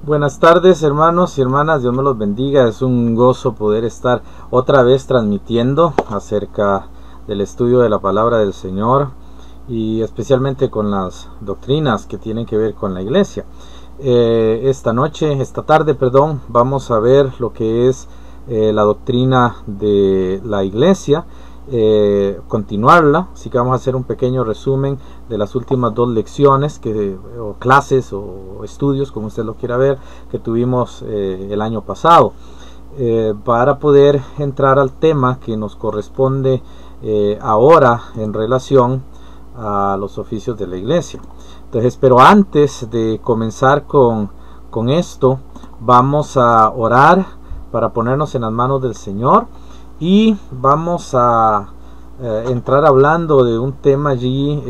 Buenas tardes, hermanos y hermanas, Dios me los bendiga. Es un gozo poder estar otra vez transmitiendo acerca del estudio de la palabra del Señor y especialmente con las doctrinas que tienen que ver con la iglesia. Esta tarde, vamos a ver lo que es la doctrina de la iglesia, continuarla, así que vamos a hacer un pequeño resumen de las últimas dos lecciones o clases o estudios, como usted lo quiera ver, que tuvimos el año pasado, para poder entrar al tema que nos corresponde ahora en relación a los oficios de la iglesia. Entonces, pero antes de comenzar con esto, vamos a orar para ponernos en las manos del Señor. Y vamos a entrar hablando de un tema allí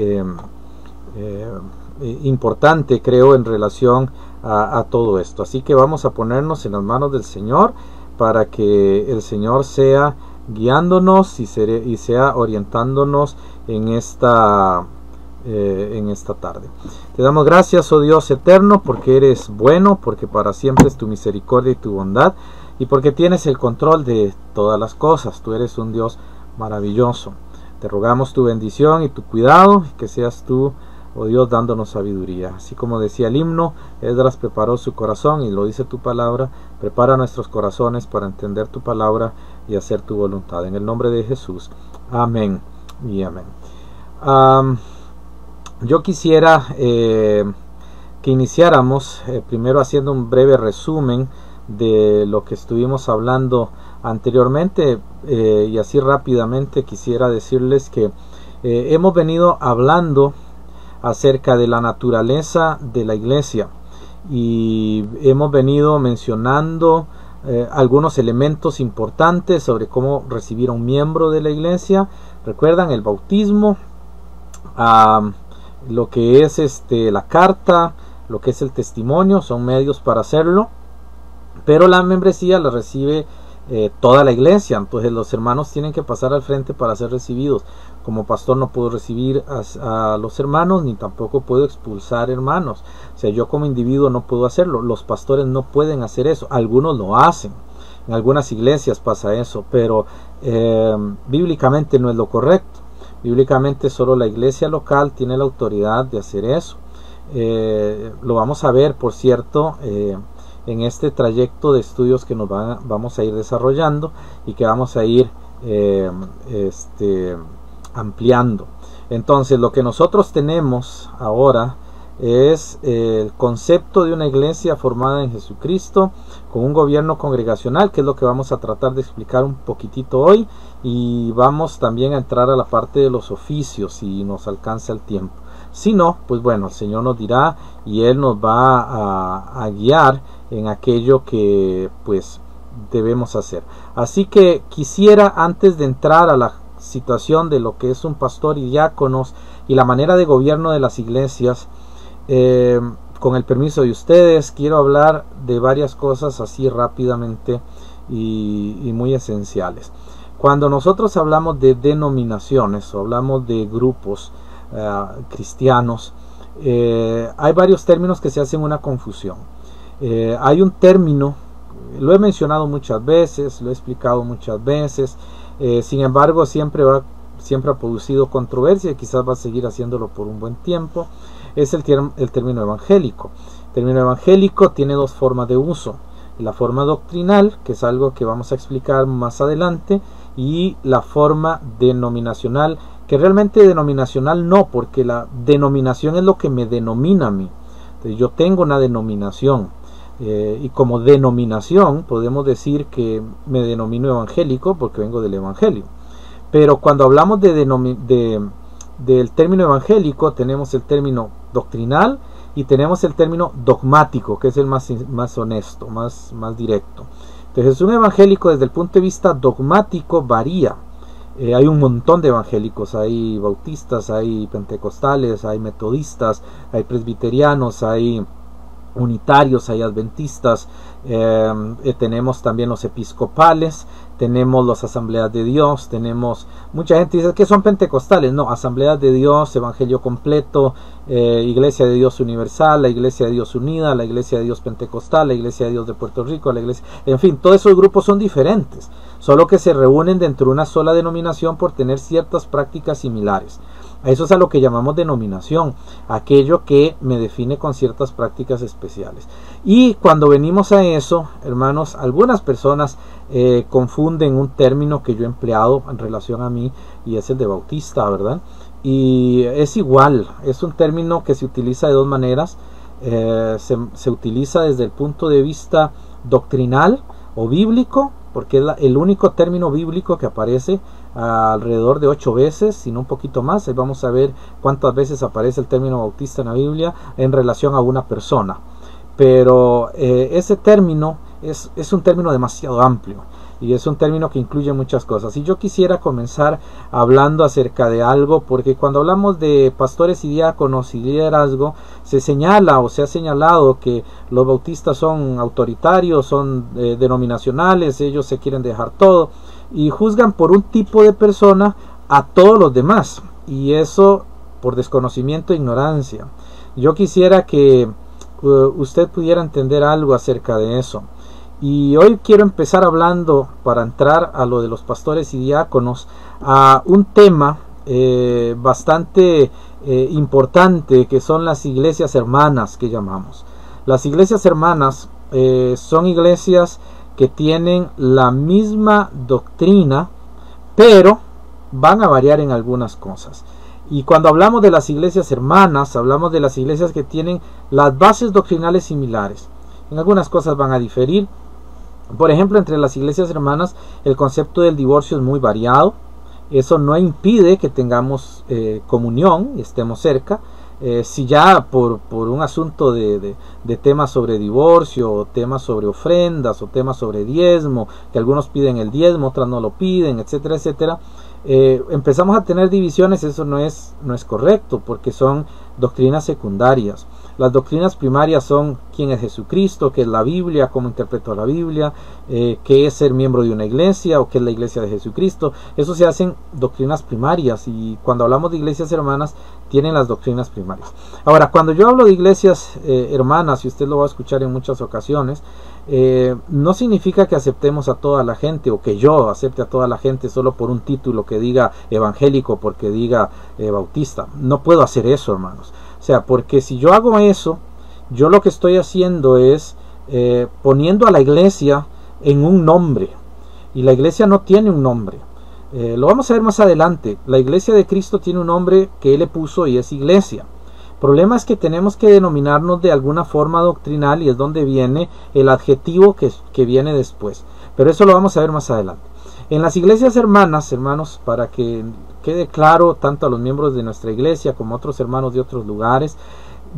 importante, creo, en relación a todo esto. Así que vamos a ponernos en las manos del Señor para que el Señor sea guiándonos y sea orientándonos en esta tarde. Te damos gracias, oh Dios eterno, porque eres bueno, porque para siempre es tu misericordia y tu bondad, y porque tienes el control de todas las cosas. Tú eres un Dios maravilloso. Te rogamos tu bendición y tu cuidado, y que seas tú, oh Dios, dándonos sabiduría. Así como decía el himno, Esdras preparó su corazón, y lo dice tu palabra: prepara nuestros corazones para entender tu palabra y hacer tu voluntad. En el nombre de Jesús. Amén y amén. Yo quisiera que iniciáramos primero haciendo un breve resumen de lo que estuvimos hablando anteriormente, y así rápidamente quisiera decirles que hemos venido hablando acerca de la naturaleza de la iglesia, y hemos venido mencionando algunos elementos importantes sobre cómo recibir a un miembro de la iglesia. Recuerdan el bautismo, lo que es la carta, lo que es el testimonio, son medios para hacerlo. Pero la membresía la recibe toda la iglesia. Entonces los hermanos tienen que pasar al frente para ser recibidos. Como pastor no puedo recibir a los hermanos, ni tampoco puedo expulsar hermanos. O sea, yo como individuo no puedo hacerlo. Los pastores no pueden hacer eso. Algunos lo hacen. En algunas iglesias pasa eso, pero bíblicamente no es lo correcto. Bíblicamente solo la iglesia local tiene la autoridad de hacer eso. Lo vamos a ver, por cierto, en este trayecto de estudios que nos vamos a ir desarrollando y que vamos a ir ampliando. Entonces, lo que nosotros tenemos ahora es el concepto de una iglesia formada en Jesucristo con un gobierno congregacional, que es lo que vamos a tratar de explicar un poquitito hoy, y vamos también a entrar a la parte de los oficios si nos alcanza el tiempo. Si no, pues bueno, el Señor nos dirá y Él nos va a guiar en aquello que pues debemos hacer. Así que quisiera, antes de entrar a la situación de lo que es un pastor y diáconos y la manera de gobierno de las iglesias, con el permiso de ustedes, quiero hablar de varias cosas así rápidamente y muy esenciales. Cuando nosotros hablamos de denominaciones o hablamos de grupos cristianos, hay varios términos que se hacen una confusión. Hay un término, lo he mencionado muchas veces, lo he explicado muchas veces, sin embargo siempre ha producido controversia y quizás va a seguir haciéndolo por un buen tiempo. Es el término evangélico. El término evangélico tiene dos formas de uso: la forma doctrinal, que es algo que vamos a explicar más adelante, y la forma denominacional, que realmente denominacional no, porque la denominación es lo que me denomina a mí. Entonces, yo tengo una denominación, y como denominación podemos decir que me denomino evangélico porque vengo del evangelio. Pero cuando hablamos del término evangélico, tenemos el término doctrinal y tenemos el término dogmático, que es el más honesto, más directo. Entonces, un evangélico desde el punto de vista dogmático varía. Hay un montón de evangélicos: hay bautistas, hay pentecostales, hay metodistas, hay presbiterianos, hay unitarios, hay adventistas, tenemos también los episcopales, tenemos las asambleas de Dios, tenemos, mucha gente dice que son pentecostales, no, asambleas de Dios, evangelio completo, iglesia de Dios universal, la iglesia de Dios unida, la iglesia de Dios pentecostal, la iglesia de Dios de Puerto Rico, la iglesia, en fin, todos esos grupos son diferentes, solo que se reúnen dentro de una sola denominación por tener ciertas prácticas similares. Eso es a lo que llamamos denominación, aquello que me define con ciertas prácticas especiales. Y cuando venimos a eso, hermanos, algunas personas confunden un término que yo he empleado en relación a mí, y es el de bautista, ¿verdad? Y es igual, es un término que se utiliza de dos maneras. Se utiliza desde el punto de vista doctrinal o bíblico, porque es el único término bíblico que aparece alrededor de 8 veces, sino un poquito más. Ahí vamos a ver cuántas veces aparece el término bautista en la Biblia en relación a una persona. Pero ese término es un término demasiado amplio y es un término que incluye muchas cosas. Y yo quisiera comenzar hablando acerca de algo, porque cuando hablamos de pastores y diáconos y liderazgo, se señala o se ha señalado que los bautistas son autoritarios, son denominacionales, ellos se quieren dejar todo y juzgan por un tipo de persona a todos los demás, y eso por desconocimiento e ignorancia. Yo quisiera que usted pudiera entender algo acerca de eso. Y hoy quiero empezar hablando, para entrar a lo de los pastores y diáconos, a un tema bastante importante, que son las iglesias hermanas que llamamos. Las iglesias hermanas son iglesias que tienen la misma doctrina, pero van a variar en algunas cosas. Y cuando hablamos de las iglesias hermanas, hablamos de las iglesias que tienen las bases doctrinales similares. En algunas cosas van a diferir. Por ejemplo, entre las iglesias hermanas, el concepto del divorcio es muy variado. Eso no impide que tengamos comunión y estemos cerca. Si ya por un asunto de temas sobre divorcio, o temas sobre ofrendas, o temas sobre diezmo, que algunos piden el diezmo, otras no lo piden, etcétera, etcétera, empezamos a tener divisiones. Eso no es correcto, porque son doctrinas secundarias. Las doctrinas primarias son quién es Jesucristo, qué es la Biblia, cómo interpreto la Biblia, qué es ser miembro de una iglesia o qué es la iglesia de Jesucristo. Eso se hacen doctrinas primarias, y cuando hablamos de iglesias hermanas tienen las doctrinas primarias. Ahora, cuando yo hablo de iglesias hermanas, y usted lo va a escuchar en muchas ocasiones, no significa que aceptemos a toda la gente, o que yo acepte a toda la gente solo por un título que diga evangélico, porque diga bautista. No puedo hacer eso, hermanos. O sea, porque si yo hago eso, yo lo que estoy haciendo es poniendo a la iglesia en un nombre, y la iglesia no tiene un nombre. Lo vamos a ver más adelante. La iglesia de Cristo tiene un nombre que Él le puso, y es iglesia. El problema es que tenemos que denominarnos de alguna forma doctrinal, y es donde viene el adjetivo que viene después. Pero eso lo vamos a ver más adelante. En las iglesias hermanas, hermanos, para que quede claro tanto a los miembros de nuestra iglesia como a otros hermanos de otros lugares,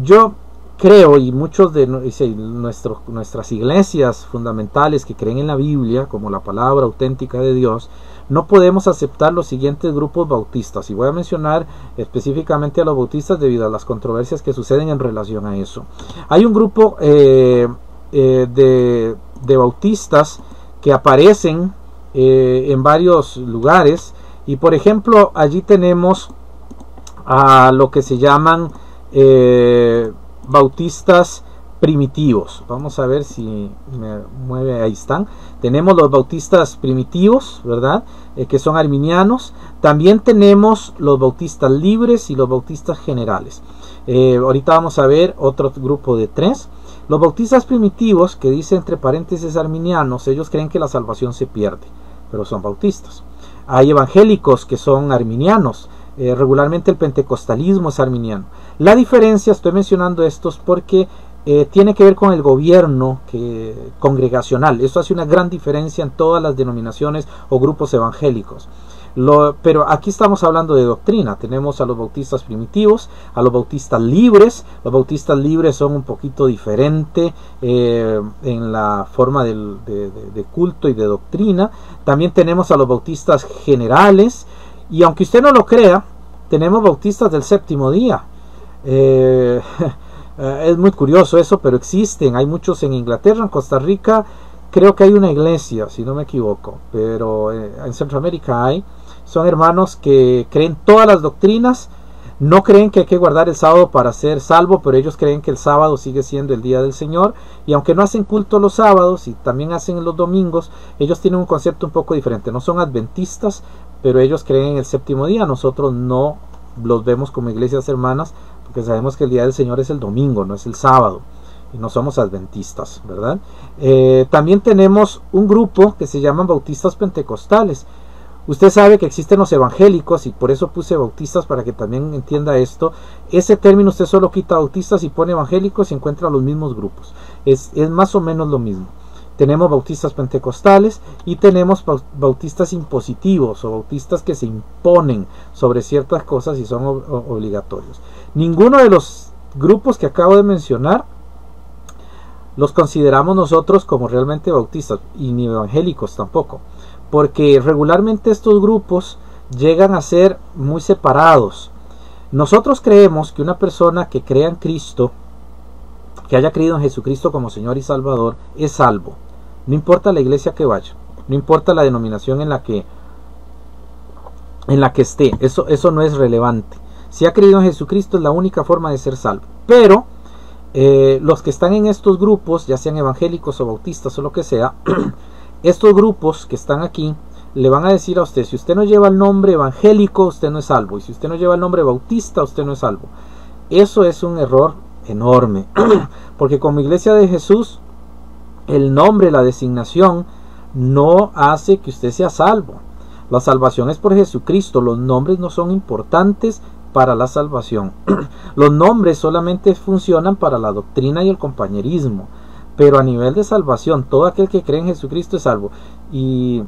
yo creo, y muchos de nuestras iglesias fundamentales que creen en la Biblia como la palabra auténtica de Dios, no podemos aceptar los siguientes grupos bautistas, y voy a mencionar específicamente a los bautistas debido a las controversias que suceden en relación a eso. Hay un grupo de bautistas que aparecen en varios lugares, y por ejemplo allí tenemos a lo que se llaman bautistas primitivos. Vamos a ver si me mueve. Ahí están. Tenemos los bautistas primitivos, ¿verdad? Que son arminianos. También tenemos los bautistas libres y los bautistas generales. Ahorita vamos a ver otro grupo de 3. Los bautistas primitivos, que dice entre paréntesis arminianos, ellos creen que la salvación se pierde, pero son bautistas. Hay evangélicos que son arminianos. Regularmente el pentecostalismo es arminiano. La diferencia, estoy mencionando estos porque tiene que ver con el gobierno congregacional. Esto hace una gran diferencia en todas las denominaciones o grupos evangélicos. Pero aquí estamos hablando de doctrina. Tenemos a los bautistas primitivos, a los bautistas libres. Los bautistas libres son un poquito diferente en la forma de culto y de doctrina. También tenemos a los bautistas generales, y aunque usted no lo crea, tenemos bautistas del séptimo día. Es muy curioso eso, pero existen. Hay muchos en Inglaterra, en Costa Rica. Creo que hay una iglesia, si no me equivoco, pero en Centroamérica hay. Son hermanos que creen todas las doctrinas. No creen que hay que guardar el sábado para ser salvo, pero ellos creen que el sábado sigue siendo el día del Señor. Y aunque no hacen culto los sábados y también hacen los domingos, ellos tienen un concepto un poco diferente. No son adventistas, pero ellos creen en el séptimo día. Nosotros no los vemos como iglesias hermanas, porque sabemos que el día del Señor es el domingo, no es el sábado. Y no somos adventistas, ¿verdad? También tenemos un grupo que se llaman bautistas pentecostales. Usted sabe que existen los evangélicos, y por eso puse bautistas para que también entienda esto. Ese término usted solo quita bautistas y pone evangélicos y encuentra los mismos grupos. Es más o menos lo mismo. Tenemos bautistas pentecostales y tenemos bautistas impositivos, o bautistas que se imponen sobre ciertas cosas y son obligatorios. Ninguno de los grupos que acabo de mencionar los consideramos nosotros como realmente bautistas, y ni evangélicos tampoco, porque regularmente estos grupos llegan a ser muy separados. Nosotros creemos que una persona que crea en Cristo, que haya creído en Jesucristo como Señor y Salvador, es salvo. No importa la iglesia que vaya, no importa la denominación en la que esté, eso no es relevante. Si ha creído en Jesucristo es la única forma de ser salvo. Pero los que están en estos grupos, ya sean evangélicos o bautistas o lo que sea, estos grupos que están aquí le van a decir a usted: si usted no lleva el nombre evangélico, usted no es salvo, y si usted no lleva el nombre bautista, usted no es salvo. Eso es un error enorme, porque como iglesia de Jesús, el nombre, la designación, no hace que usted sea salvo. La salvación es por Jesucristo. Los nombres no son importantes para la salvación. Los nombres solamente funcionan para la doctrina y el compañerismo, pero a nivel de salvación, todo aquel que cree en Jesucristo es salvo. Y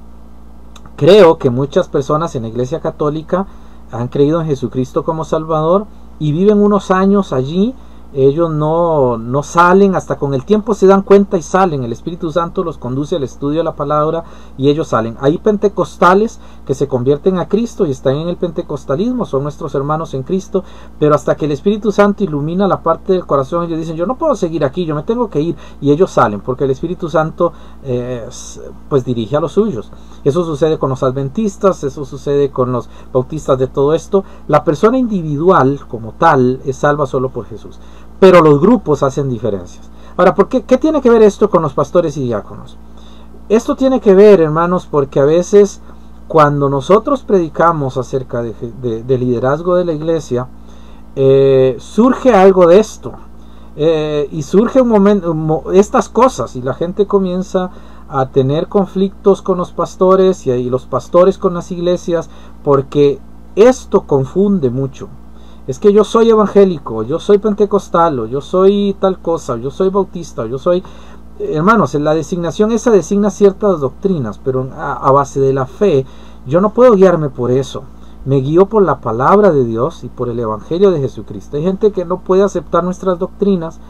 creo que muchas personas en la iglesia católica han creído en Jesucristo como Salvador y viven unos años allí. Ellos no salen, hasta con el tiempo se dan cuenta y salen. El Espíritu Santo los conduce al estudio de la palabra y ellos salen. Hay pentecostales que se convierten a Cristo y están en el pentecostalismo, son nuestros hermanos en Cristo, pero hasta que el Espíritu Santo ilumina la parte del corazón, ellos dicen: yo no puedo seguir aquí, yo me tengo que ir, y ellos salen, porque el Espíritu Santo pues dirige a los suyos. Eso sucede con los adventistas, eso sucede con los bautistas de todo esto. La persona individual como tal es salva solo por Jesús, pero los grupos hacen diferencias. Ahora, ¿qué tiene que ver esto con los pastores y diáconos? Esto tiene que ver, hermanos, porque a veces cuando nosotros predicamos acerca de liderazgo de la iglesia, surge algo de esto, y surge un momento, estas cosas, y la gente comienza a tener conflictos con los pastores y los pastores con las iglesias, porque esto confunde mucho. Es que yo soy evangélico, yo soy pentecostal, o yo soy tal cosa, yo soy bautista, yo soy... Hermanos, en la designación esa designa ciertas doctrinas, pero a base de la fe yo no puedo guiarme por eso. Me guío por la palabra de Dios y por el evangelio de Jesucristo. Hay gente que no puede aceptar nuestras doctrinas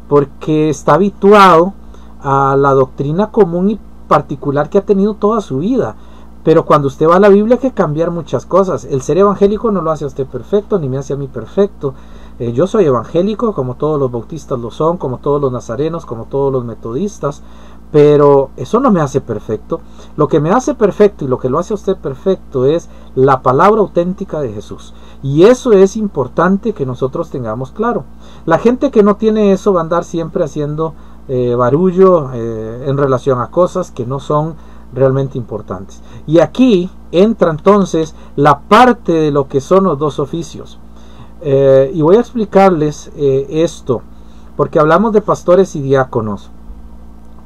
porque está habituado a la doctrina común y particular que ha tenido toda su vida. Pero cuando usted va a la Biblia hay que cambiar muchas cosas. El ser evangélico no lo hace a usted perfecto, ni me hace a mí perfecto. Yo soy evangélico, como todos los bautistas lo son, como todos los nazarenos, como todos los metodistas, pero eso no me hace perfecto. Lo que me hace perfecto y lo que lo hace a usted perfecto es la palabra auténtica de Jesús. Y eso es importante que nosotros tengamos claro. La gente que no tiene eso va a andar siempre haciendo barullo en relación a cosas que no son realmente importantes. Y aquí entra entonces la parte de lo que son los dos oficios. Y voy a explicarles esto, porque hablamos de pastores y diáconos.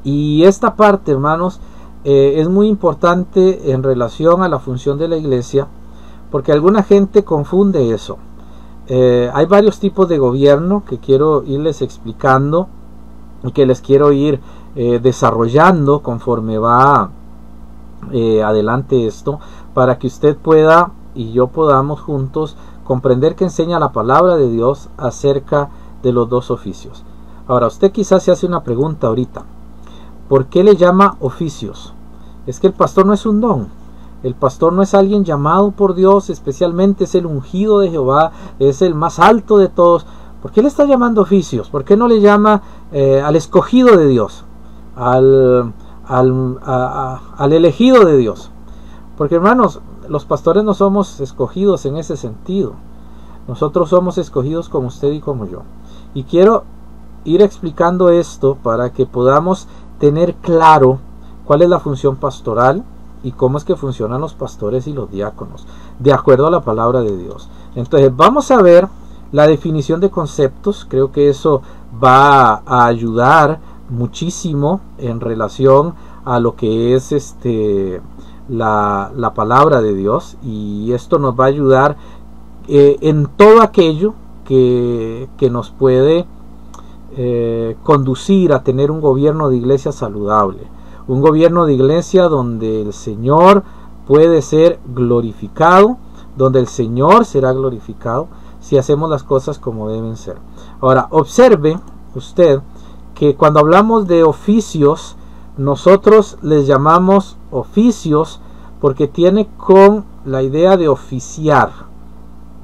Y esta parte, hermanos, es muy importante en relación a la función de la iglesia, porque alguna gente confunde eso. Hay varios tipos de gobierno que quiero irles explicando y que les quiero ir desarrollando conforme va adelante esto, para que usted pueda y yo podamos juntos comprender que enseña la palabra de Dios acerca de los dos oficios. Ahora, usted quizás se hace una pregunta ahorita: ¿por qué le llama oficios? Es que el pastor no es un don. El pastor no es alguien llamado por Dios, especialmente es el ungido de Jehová, es el más alto de todos. ¿Por qué le está llamando oficios? ¿Por qué no le llama al escogido de Dios? Al elegido de Dios. Porque, hermanos, los pastores no somos escogidos en ese sentido. Nosotros somos escogidos como usted y como yo. Y quiero ir explicando esto para que podamos tener claro cuál es la función pastoral y cómo es que funcionan los pastores y los diáconos, de acuerdo a la palabra de Dios. Entonces, vamos a ver la definición de conceptos. Creo que eso va a ayudar muchísimo en relación a lo que es la palabra de Dios, y esto nos va a ayudar en todo aquello que nos puede conducir a tener un gobierno de iglesia saludable, un gobierno de iglesia donde el Señor puede ser glorificado, donde el Señor será glorificado si hacemos las cosas como deben ser. Ahora, observe usted que cuando hablamos de oficios, nosotros les llamamos oficios porque tiene con la idea de oficiar,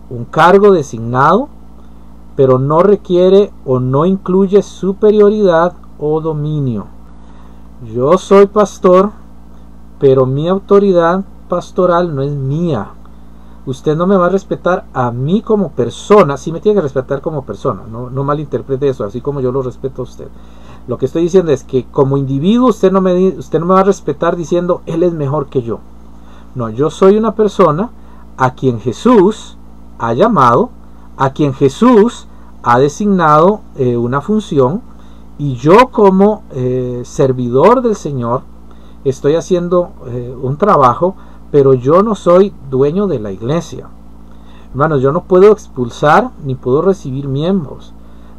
un cargo designado, pero no requiere o no incluye superioridad o dominio. Yo soy pastor, pero mi autoridad pastoral no es mía. Usted no me va a respetar a mí como persona. Sí me tiene que respetar como persona, no malinterprete eso, así como yo lo respeto a usted. Lo que estoy diciendo es que como individuo usted no me va a respetar diciendo él es mejor que yo. No, yo soy una persona a quien Jesús ha llamado, a quien Jesús ha designado una función, y yo como servidor del Señor estoy haciendo un trabajo, pero yo no soy dueño de la iglesia. Hermanos, yo no puedo expulsar ni puedo recibir miembros,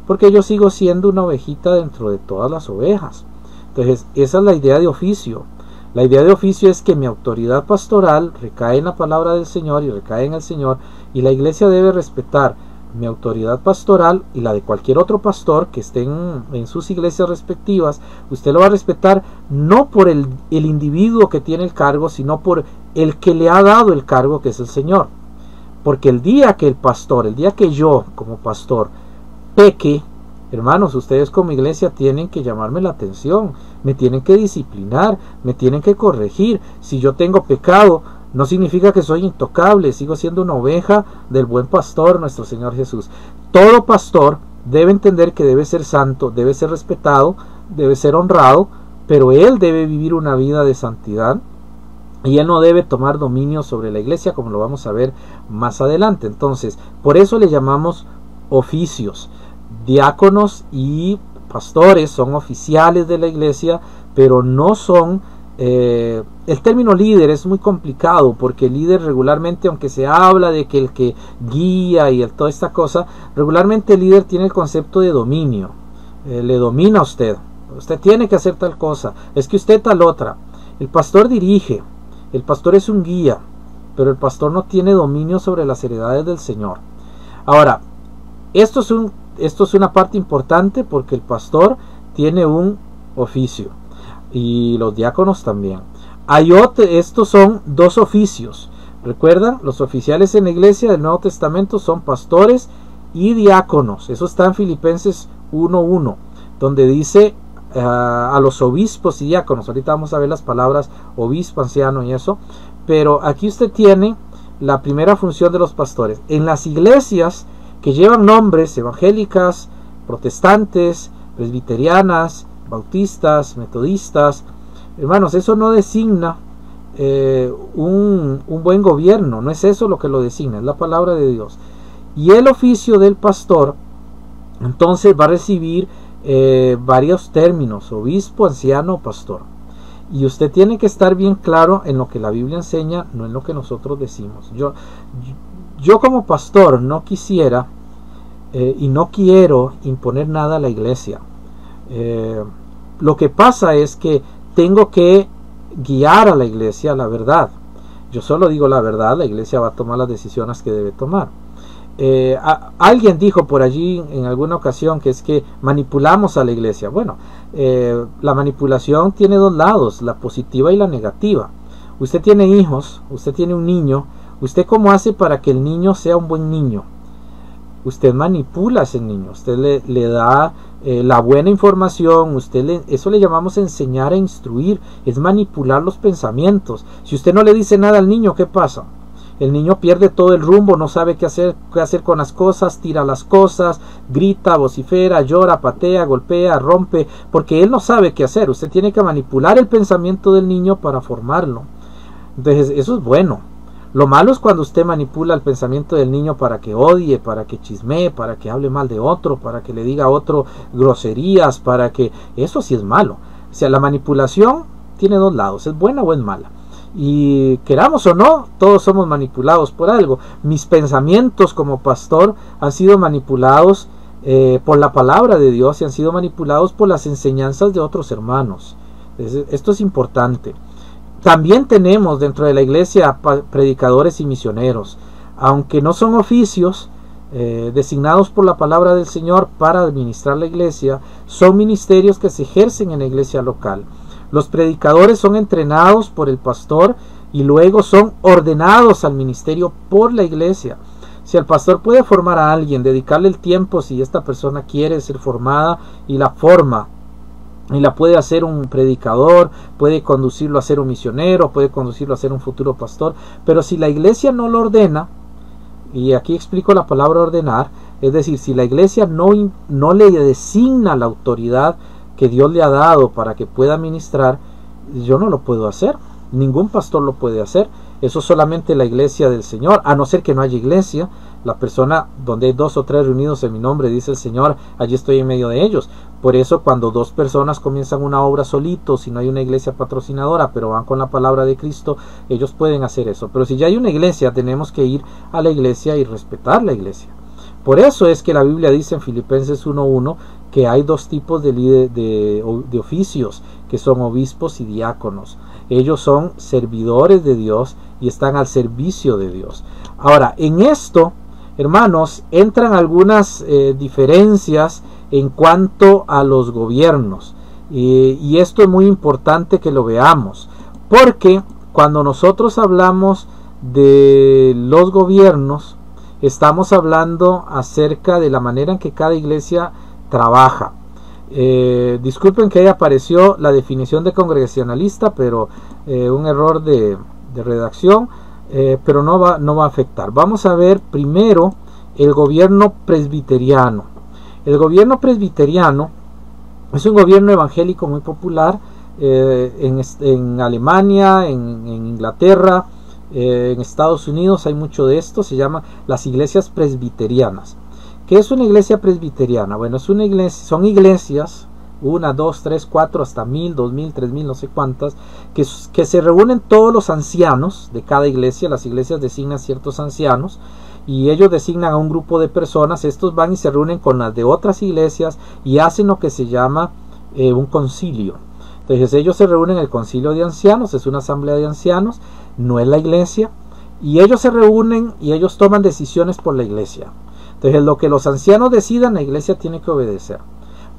porque yo sigo siendo una ovejita dentro de todas las ovejas. Entonces, esa es la idea de oficio. La idea de oficio es que mi autoridad pastoral recae en la palabra del Señor y recae en el Señor, y la iglesia debe respetar mi autoridad pastoral y la de cualquier otro pastor que esté en sus iglesias respectivas. Usted lo va a respetar no por el individuo que tiene el cargo, sino por el que le ha dado el cargo, que es el Señor. Porque el día que el día que yo como pastor peque, hermanos, ustedes como iglesia tienen que llamarme la atención, me tienen que disciplinar, me tienen que corregir. Si yo tengo pecado, no significa que soy intocable, sigo siendo una oveja del buen pastor, nuestro Señor Jesús. Todo pastor debe entender que debe ser santo, debe ser respetado, debe ser honrado, pero él debe vivir una vida de santidad, y él no debe tomar dominio sobre la iglesia, como lo vamos a ver más adelante. Entonces, por eso le llamamos oficios. Diáconos y pastores son oficiales de la iglesia, pero no son... el término líder es muy complicado, porque el líder regularmente, aunque se habla de que el que guía y toda esta cosa, regularmente el líder tiene el concepto de dominio. Le domina a usted. Usted tiene que hacer tal cosa, es que usted tal otra. El pastor dirige, el pastor es un guía, pero el pastor no tiene dominio sobre las heredades del Señor. Ahora, esto es una parte importante, porque el pastor tiene un oficio y los diáconos también. Estos son dos oficios. Recuerdan, los oficiales en la iglesia del Nuevo Testamento son pastores y diáconos. Eso está en Filipenses 1:1, donde dice a los obispos y diáconos. Ahorita vamos a ver las palabras obispo, anciano y eso, pero aquí usted tiene la primera función de los pastores. En las iglesias que llevan nombres evangélicas, protestantes, presbiterianas, bautistas, metodistas, hermanos, eso no designa un buen gobierno, no es eso lo que lo designa, es la palabra de Dios. Y el oficio del pastor entonces va a recibir varios términos: obispo, anciano, pastor. Y usted tiene que estar bien claro en lo que la Biblia enseña, no en lo que nosotros decimos. Yo como pastor no quisiera y no quiero imponer nada a la iglesia. Lo que pasa es que tengo que guiar a la iglesia a la verdad. Yo solo digo la verdad, la iglesia va a tomar las decisiones que debe tomar. Alguien dijo por allí en alguna ocasión que es que manipulamos a la iglesia. Bueno, la manipulación tiene dos lados, la positiva y la negativa. Usted tiene hijos, usted tiene un niño, ¿usted cómo hace para que el niño sea un buen niño? usted manipula a ese niño, usted le da la buena información, eso le llamamos enseñar a instruir, es manipular los pensamientos. Si usted no le dice nada al niño, ¿qué pasa? El niño pierde todo el rumbo, no sabe qué hacer con las cosas, tira las cosas, grita, vocifera, llora, patea, golpea, rompe, porque él no sabe qué hacer. Usted tiene que manipular el pensamiento del niño para formarlo. Entonces, eso es bueno. Lo malo es cuando usted manipula el pensamiento del niño para que odie, para que chismee, para que hable mal de otro, para que le diga a otro groserías, eso sí es malo. O sea, la manipulación tiene dos lados, es buena o es mala. Y queramos o no, todos somos manipulados por algo. Mis pensamientos como pastor han sido manipulados por la palabra de Dios y han sido manipulados por las enseñanzas de otros hermanos. Esto es importante. También tenemos dentro de la iglesia predicadores y misioneros, aunque no son oficios designados por la palabra del Señor para administrar la iglesia, son ministerios que se ejercen en la iglesia local. Los predicadores son entrenados por el pastor y luego son ordenados al ministerio por la iglesia. Si el pastor puede formar a alguien, dedicarle el tiempo si esta persona quiere ser formada y la forma, y la puede hacer un predicador, puede conducirlo a ser un misionero, puede conducirlo a ser un futuro pastor, pero si la iglesia no lo ordena, y aquí explico la palabra ordenar, es decir, si la iglesia no le designa la autoridad que Dios le ha dado para que pueda ministrar, yo no lo puedo hacer, ningún pastor lo puede hacer, eso solamente la iglesia del Señor, a no ser que no haya iglesia, la persona donde hay 2 o 3 reunidos en mi nombre, dice el Señor, allí estoy en medio de ellos. Por eso cuando 2 personas comienzan una obra solitos, si no hay una iglesia patrocinadora, pero van con la palabra de Cristo, ellos pueden hacer eso. Pero si ya hay una iglesia, tenemos que ir a la iglesia y respetar la iglesia. Por eso es que la Biblia dice en Filipenses 1:1 que hay 2 tipos de oficios, que son obispos y diáconos. Ellos son servidores de Dios y están al servicio de Dios. Ahora, en esto, hermanos, entran algunas diferencias en cuanto a los gobiernos. Y esto es muy importante que lo veamos, porque cuando nosotros hablamos de los gobiernos, estamos hablando acerca de la manera en que cada iglesia trabaja. Disculpen que ahí apareció la definición de congregacionalista, pero un error de redacción, pero no va a afectar. Vamos a ver primero el gobierno presbiteriano. El gobierno presbiteriano es un gobierno evangélico muy popular en Alemania, en Inglaterra, en Estados Unidos hay mucho de esto, se llaman las iglesias presbiterianas. ¿Qué es una iglesia presbiteriana? Bueno, son iglesias, 1, 2, 3, 4, hasta 1000, 2000, 3000, no sé cuántas, que se reúnen todos los ancianos de cada iglesia. Las iglesias designan ciertos ancianos y ellos designan a un grupo de personas. Estos van y se reúnen con las de otras iglesias y hacen lo que se llama un concilio. Entonces ellos se reúnen en el concilio de ancianos, es una asamblea de ancianos, no es la iglesia, y ellos se reúnen y ellos toman decisiones por la iglesia. Entonces lo que los ancianos decidan, la iglesia tiene que obedecer.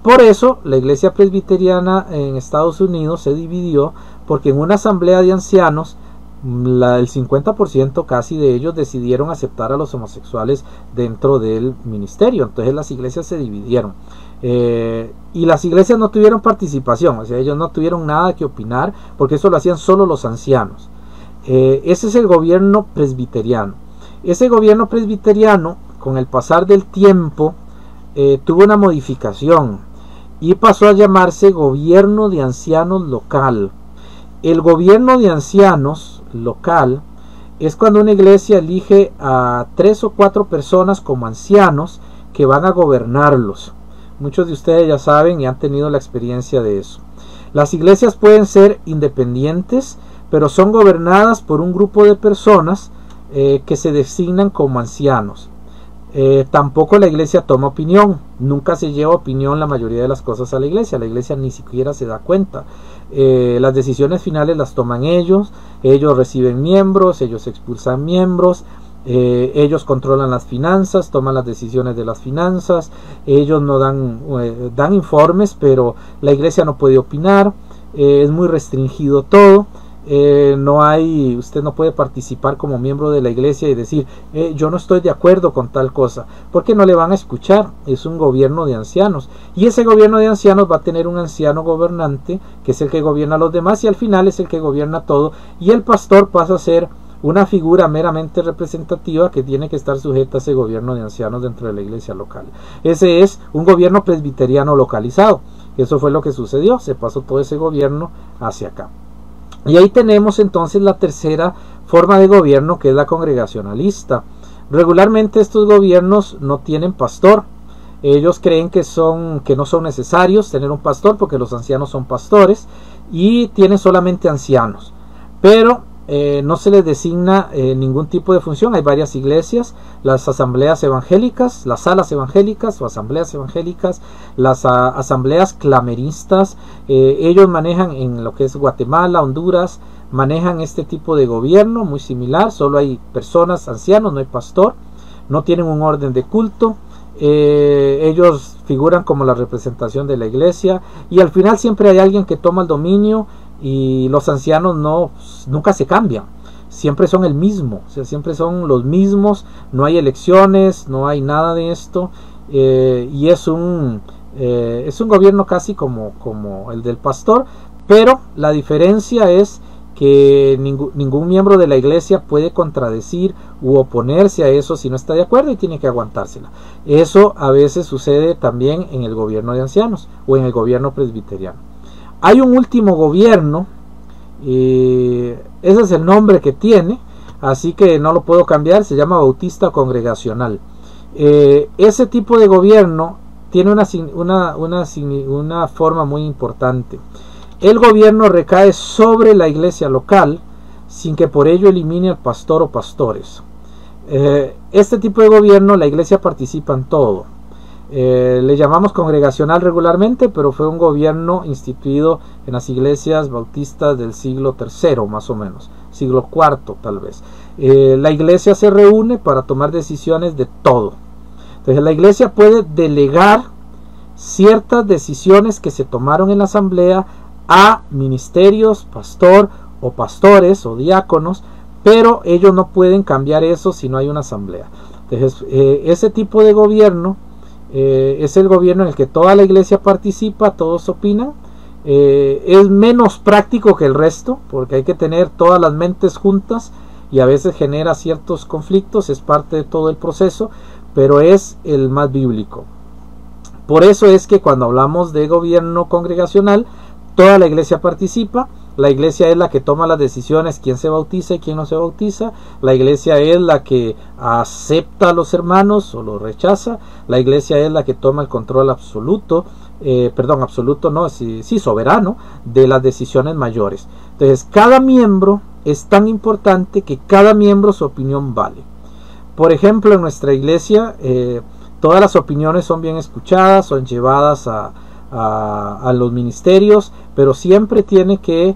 Por eso la iglesia presbiteriana en Estados Unidos se dividió, porque en una asamblea de ancianos el 50% casi de ellos decidieron aceptar a los homosexuales dentro del ministerio. Entonces las iglesias se dividieron y las iglesias no tuvieron participación, o sea, ellos no tuvieron nada que opinar, porque eso lo hacían solo los ancianos. Ese es el gobierno presbiteriano. Ese gobierno presbiteriano, con el pasar del tiempo, tuvo una modificación y pasó a llamarse gobierno de ancianos local. El gobierno de ancianos local es cuando una iglesia elige a 3 o 4 personas como ancianos que van a gobernarlos. Muchos de ustedes ya saben y han tenido la experiencia de eso. Las iglesias pueden ser independientes, pero son gobernadas por un grupo de personas que se designan como ancianos. Tampoco la iglesia toma opinión, nunca se lleva opinión la mayoría de las cosas a la iglesia ni siquiera se da cuenta. Las decisiones finales las toman ellos reciben miembros, ellos expulsan miembros, ellos controlan las finanzas, toman las decisiones de las finanzas, ellos no dan informes, pero la iglesia no puede opinar, es muy restringido todo. usted no puede participar como miembro de la iglesia y decir yo no estoy de acuerdo con tal cosa, porque no le van a escuchar. Es un gobierno de ancianos, y ese gobierno de ancianos va a tener un anciano gobernante que es el que gobierna a los demás, y al final es el que gobierna todo, y el pastor pasa a ser una figura meramente representativa que tiene que estar sujeta a ese gobierno de ancianos dentro de la iglesia local. Ese es un gobierno presbiteriano localizado. Eso fue lo que sucedió, se pasó todo ese gobierno hacia acá. Y ahí tenemos entonces la tercera forma de gobierno, que es la congregacionalista. Regularmente estos gobiernos no tienen pastor. Ellos creen que no son necesarios tener un pastor, porque los ancianos son pastores y tienen solamente ancianos. Pero no se les designa ningún tipo de función. Hay varias iglesias, las asambleas evangélicas, las salas evangélicas o asambleas evangélicas, las asambleas clameristas. Ellos manejan en lo que es Guatemala, Honduras, manejan este tipo de gobierno muy similar. Solo hay personas, ancianos, no hay pastor, no tienen un orden de culto. Ellos figuran como la representación de la iglesia, y al final siempre hay alguien que toma el dominio, y los ancianos nunca se cambian, siempre son el mismo, o sea, siempre son los mismos, no hay elecciones, no hay nada de esto, y es un gobierno casi como el del pastor, pero la diferencia es que ningún miembro de la iglesia puede contradecir u oponerse a eso si no está de acuerdo, y tiene que aguantársela. Eso a veces sucede también en el gobierno de ancianos o en el gobierno presbiteriano. Hay un último gobierno, ese es el nombre que tiene, así que no lo puedo cambiar, se llama bautista congregacional. Ese tipo de gobierno tiene una forma muy importante. El gobierno recae sobre la iglesia local, sin que por ello elimine al pastor o pastores. Este tipo de gobierno, la iglesia participa en todo. Le llamamos congregacional regularmente, pero fue un gobierno instituido en las iglesias bautistas del siglo III, más o menos, siglo IV tal vez. La iglesia se reúne para tomar decisiones de todo. Entonces la iglesia puede delegar ciertas decisiones que se tomaron en la asamblea a ministerios, pastor o pastores o diáconos, pero ellos no pueden cambiar eso si no hay una asamblea. Entonces ese tipo de gobierno es el gobierno en el que toda la iglesia participa, todos opinan. Es menos práctico que el resto, porque hay que tener todas las mentes juntas y a veces genera ciertos conflictos, es parte de todo el proceso, pero es el más bíblico. Por eso es que cuando hablamos de gobierno congregacional, toda la iglesia participa. La iglesia es la que toma las decisiones, quién se bautiza y quién no se bautiza. La iglesia es la que acepta a los hermanos o los rechaza. La iglesia es la que toma el control absoluto, soberano, de las decisiones mayores. Entonces, cada miembro es tan importante que cada miembro, su opinión vale. Por ejemplo, en nuestra iglesia, todas las opiniones son bien escuchadas, son llevadas a los ministerios, pero siempre tiene que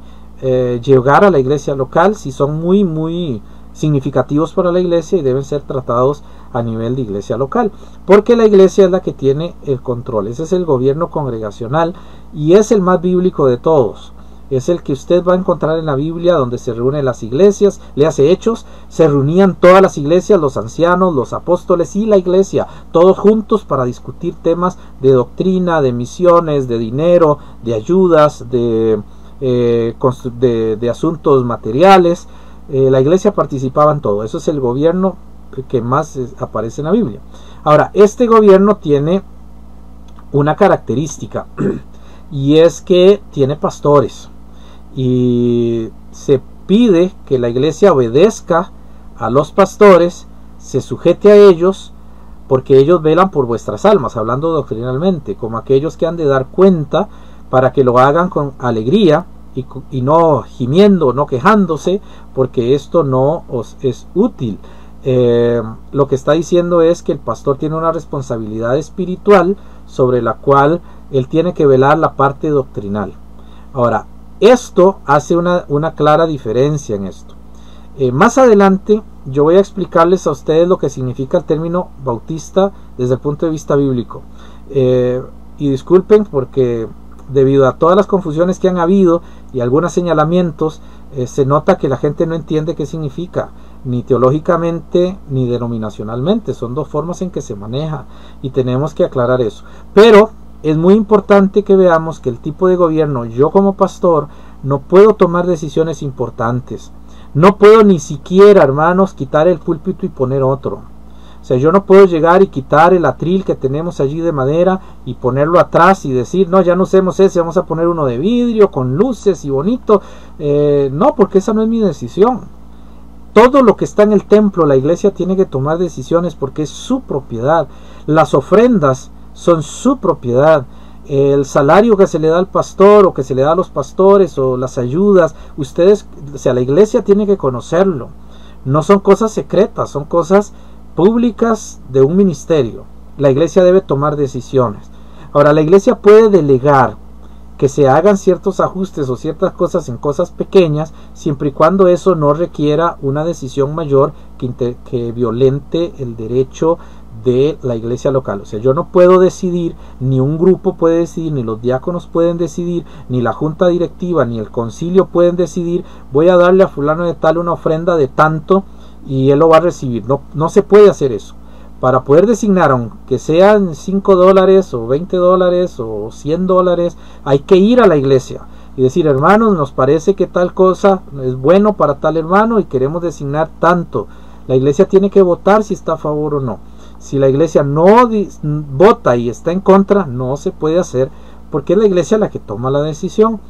llegar a la iglesia local si son muy significativos para la iglesia, y deben ser tratados a nivel de iglesia local, porque la iglesia es la que tiene el control. Ese es el gobierno congregacional y es el más bíblico de todos. Es el que usted va a encontrar en la Biblia, donde se reúnen las iglesias. Le hace Hechos, se reunían todas las iglesias, los ancianos, los apóstoles y la iglesia, todos juntos para discutir temas de doctrina, de misiones, de dinero, de ayudas, de asuntos materiales. La iglesia participaba en todo. Eso es el gobierno que más aparece en la Biblia. Ahora, este gobierno tiene una característica y es que tiene pastores, y se pide que la iglesia obedezca a los pastores, se sujete a ellos, porque ellos velan por vuestras almas, hablando doctrinalmente, como aquellos que han de dar cuenta, para que lo hagan con alegría y no gimiendo, no quejándose, porque esto no os es útil. Lo que está diciendo es que el pastor tiene una responsabilidad espiritual sobre la cual él tiene que velar la parte doctrinal. Ahora, esto hace una clara diferencia en esto. Más adelante yo voy a explicarles a ustedes lo que significa el término bautista desde el punto de vista bíblico. Y disculpen porque debido a todas las confusiones que han habido y algunos señalamientos, se nota que la gente no entiende qué significa, ni teológicamente ni denominacionalmente. Son dos formas en que se maneja y tenemos que aclarar eso. Pero es muy importante que veamos que el tipo de gobierno, yo como pastor no puedo tomar decisiones importantes. No puedo ni siquiera, hermanos, quitar el púlpito y poner otro. O sea, yo no puedo llegar y quitar el atril que tenemos allí de madera y ponerlo atrás y decir, no, ya no usemos ese, vamos a poner uno de vidrio con luces y bonito. No, porque esa no es mi decisión. Todo lo que está en el templo, la iglesia tiene que tomar decisiones porque es su propiedad. Las ofrendas son su propiedad. El salario que se le da al pastor o que se le da a los pastores o las ayudas, ustedes, o sea, la iglesia tiene que conocerlo. No son cosas secretas, son cosas públicas de un ministerio. La iglesia debe tomar decisiones. Ahora, la iglesia puede delegar que se hagan ciertos ajustes o ciertas cosas en cosas pequeñas, siempre y cuando eso no requiera una decisión mayor que violente el derecho de la iglesia local. O sea, yo no puedo decidir, ni un grupo puede decidir, ni los diáconos pueden decidir, ni la junta directiva, ni el concilio pueden decidir, voy a darle a fulano de tal una ofrenda de tanto y él lo va a recibir. No se puede hacer eso. Para poder designar, aunque sean $5 o $20 o $100, hay que ir a la iglesia y decir, hermanos, nos parece que tal cosa es bueno para tal hermano y queremos designar tanto. La iglesia tiene que votar si está a favor o no. Si la iglesia no vota y está en contra, no se puede hacer porque es la iglesia la que toma la decisión.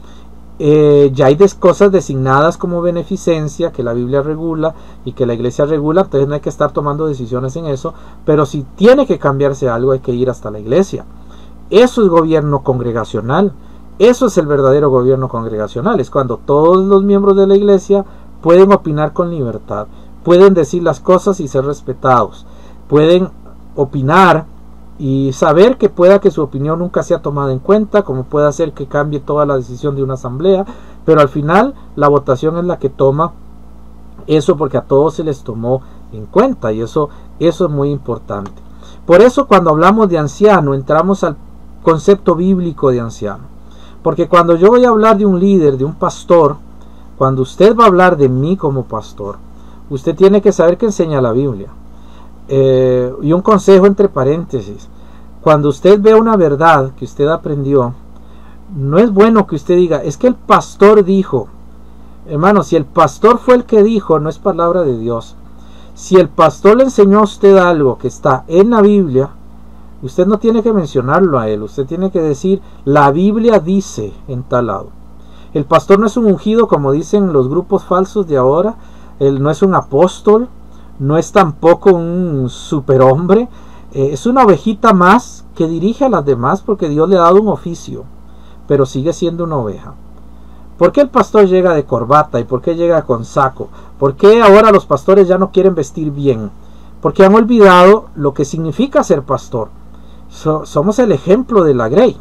Ya hay cosas designadas como beneficencia que la Biblia regula y que la iglesia regula, entonces no hay que estar tomando decisiones en eso, pero si tiene que cambiarse algo hay que ir hasta la iglesia. Eso es gobierno congregacional, eso es el verdadero gobierno congregacional, es cuando todos los miembros de la iglesia pueden opinar con libertad, pueden decir las cosas y ser respetados, pueden opinar y saber que pueda que su opinión nunca sea tomada en cuenta, como puede hacer que cambie toda la decisión de una asamblea, pero al final la votación es la que toma eso, porque a todos se les tomó en cuenta y eso es muy importante. Por eso cuando hablamos de anciano entramos al concepto bíblico de anciano, porque cuando yo voy a hablar de un líder, de un pastor, cuando usted va a hablar de mí como pastor, usted tiene que saber que enseña la Biblia. Y un consejo entre paréntesis: cuando usted ve una verdad que usted aprendió, no es bueno que usted diga, es que el pastor dijo. Hermano, si el pastor fue el que dijo, no es palabra de Dios. Si el pastor le enseñó a usted algo que está en la Biblia, usted no tiene que mencionarlo a él, usted tiene que decir, la Biblia dice en tal lado. El pastor no es un ungido como dicen los grupos falsos de ahora, él no es un apóstol, no es tampoco un superhombre, es una ovejita más que dirige a las demás porque Dios le ha dado un oficio, pero sigue siendo una oveja. ¿Por qué el pastor llega de corbata y por qué llega con saco? ¿Por qué ahora los pastores ya no quieren vestir bien? Porque han olvidado lo que significa ser pastor. Somos el ejemplo de la Grey.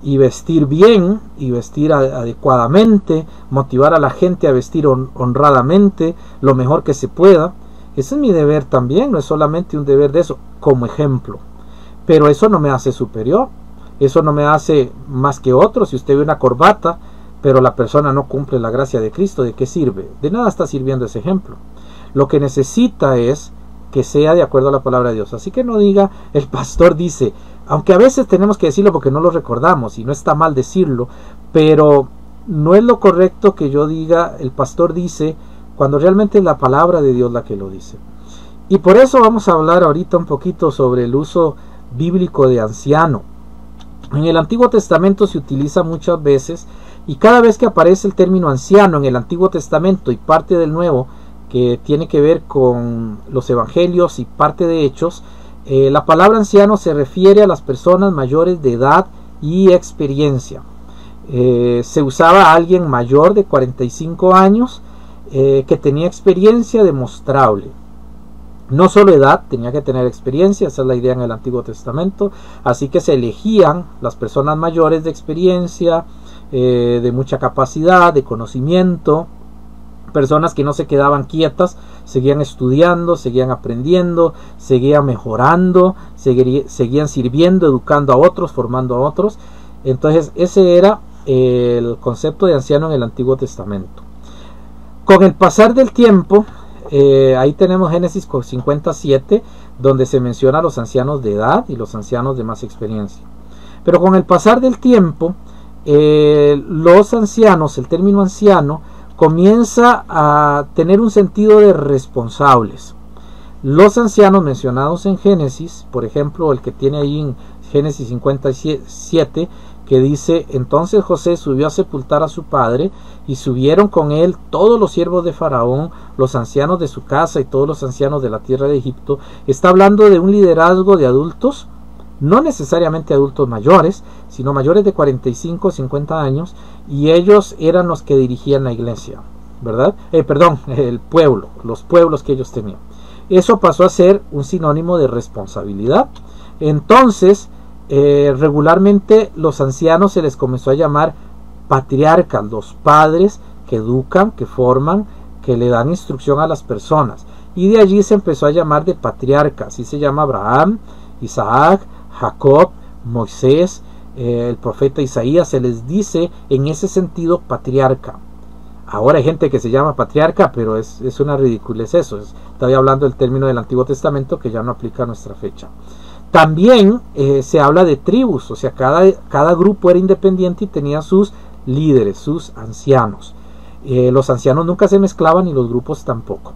Y vestir bien y vestir adecuadamente, motivar a la gente a vestir honradamente, lo mejor que se pueda. Ese es mi deber también, no es solamente un deber de eso, como ejemplo. Pero eso no me hace superior, eso no me hace más que otro. Si usted ve una corbata, pero la persona no cumple la gracia de Cristo, ¿de qué sirve? De nada está sirviendo ese ejemplo. Lo que necesita es que sea de acuerdo a la palabra de Dios. Así que no diga, el pastor dice, aunque a veces tenemos que decirlo porque no lo recordamos y no está mal decirlo, pero no es lo correcto que yo diga, el pastor dice, cuando realmente es la palabra de Dios la que lo dice. Y por eso vamos a hablar ahorita un poquito sobre el uso bíblico de anciano. En el Antiguo Testamento se utiliza muchas veces, y cada vez que aparece el término anciano en el Antiguo Testamento y parte del Nuevo, que tiene que ver con los evangelios y parte de Hechos, la palabra anciano se refiere a las personas mayores de edad y experiencia. Se usaba a alguien mayor de 45 años que tenía experiencia demostrable. No solo edad, tenía que tener experiencia, esa es la idea en el Antiguo Testamento. Así que se elegían las personas mayores de experiencia, de mucha capacidad, de conocimiento, personas que no se quedaban quietas, seguían estudiando, seguían aprendiendo, seguían mejorando, seguían sirviendo, educando a otros, formando a otros. Entonces ese era el concepto de anciano en el Antiguo Testamento. Con el pasar del tiempo, ahí tenemos Génesis 57, donde se menciona a los ancianos de edad y los ancianos de más experiencia. Pero con el pasar del tiempo, los ancianos, el término anciano, comienza a tener un sentido de responsables. Los ancianos mencionados en Génesis, por ejemplo, el que tiene ahí en Génesis 57, que dice: entonces José subió a sepultar a su padre, y subieron con él todos los siervos de Faraón, los ancianos de su casa y todos los ancianos de la tierra de Egipto. Está hablando de un liderazgo de adultos, no necesariamente adultos mayores, sino mayores de 45 o 50 años, y ellos eran los que dirigían la iglesia, ¿verdad? El pueblo, los pueblos que ellos tenían. Eso pasó a ser un sinónimo de responsabilidad. Entonces, regularmente los ancianos se les comenzó a llamar patriarcas, los padres que educan, que forman, que le dan instrucción a las personas, y de allí se empezó a llamar de patriarca. Así se llama Abraham, Isaac, Jacob, Moisés, el profeta Isaías, se les dice en ese sentido patriarca. Ahora hay gente que se llama patriarca, pero es una ridiculez eso. Estoy hablando del término del Antiguo Testamento que ya no aplica a nuestra fecha. También se habla de tribus, o sea, cada grupo era independiente y tenía sus líderes, sus ancianos. Los ancianos nunca se mezclaban y los grupos tampoco.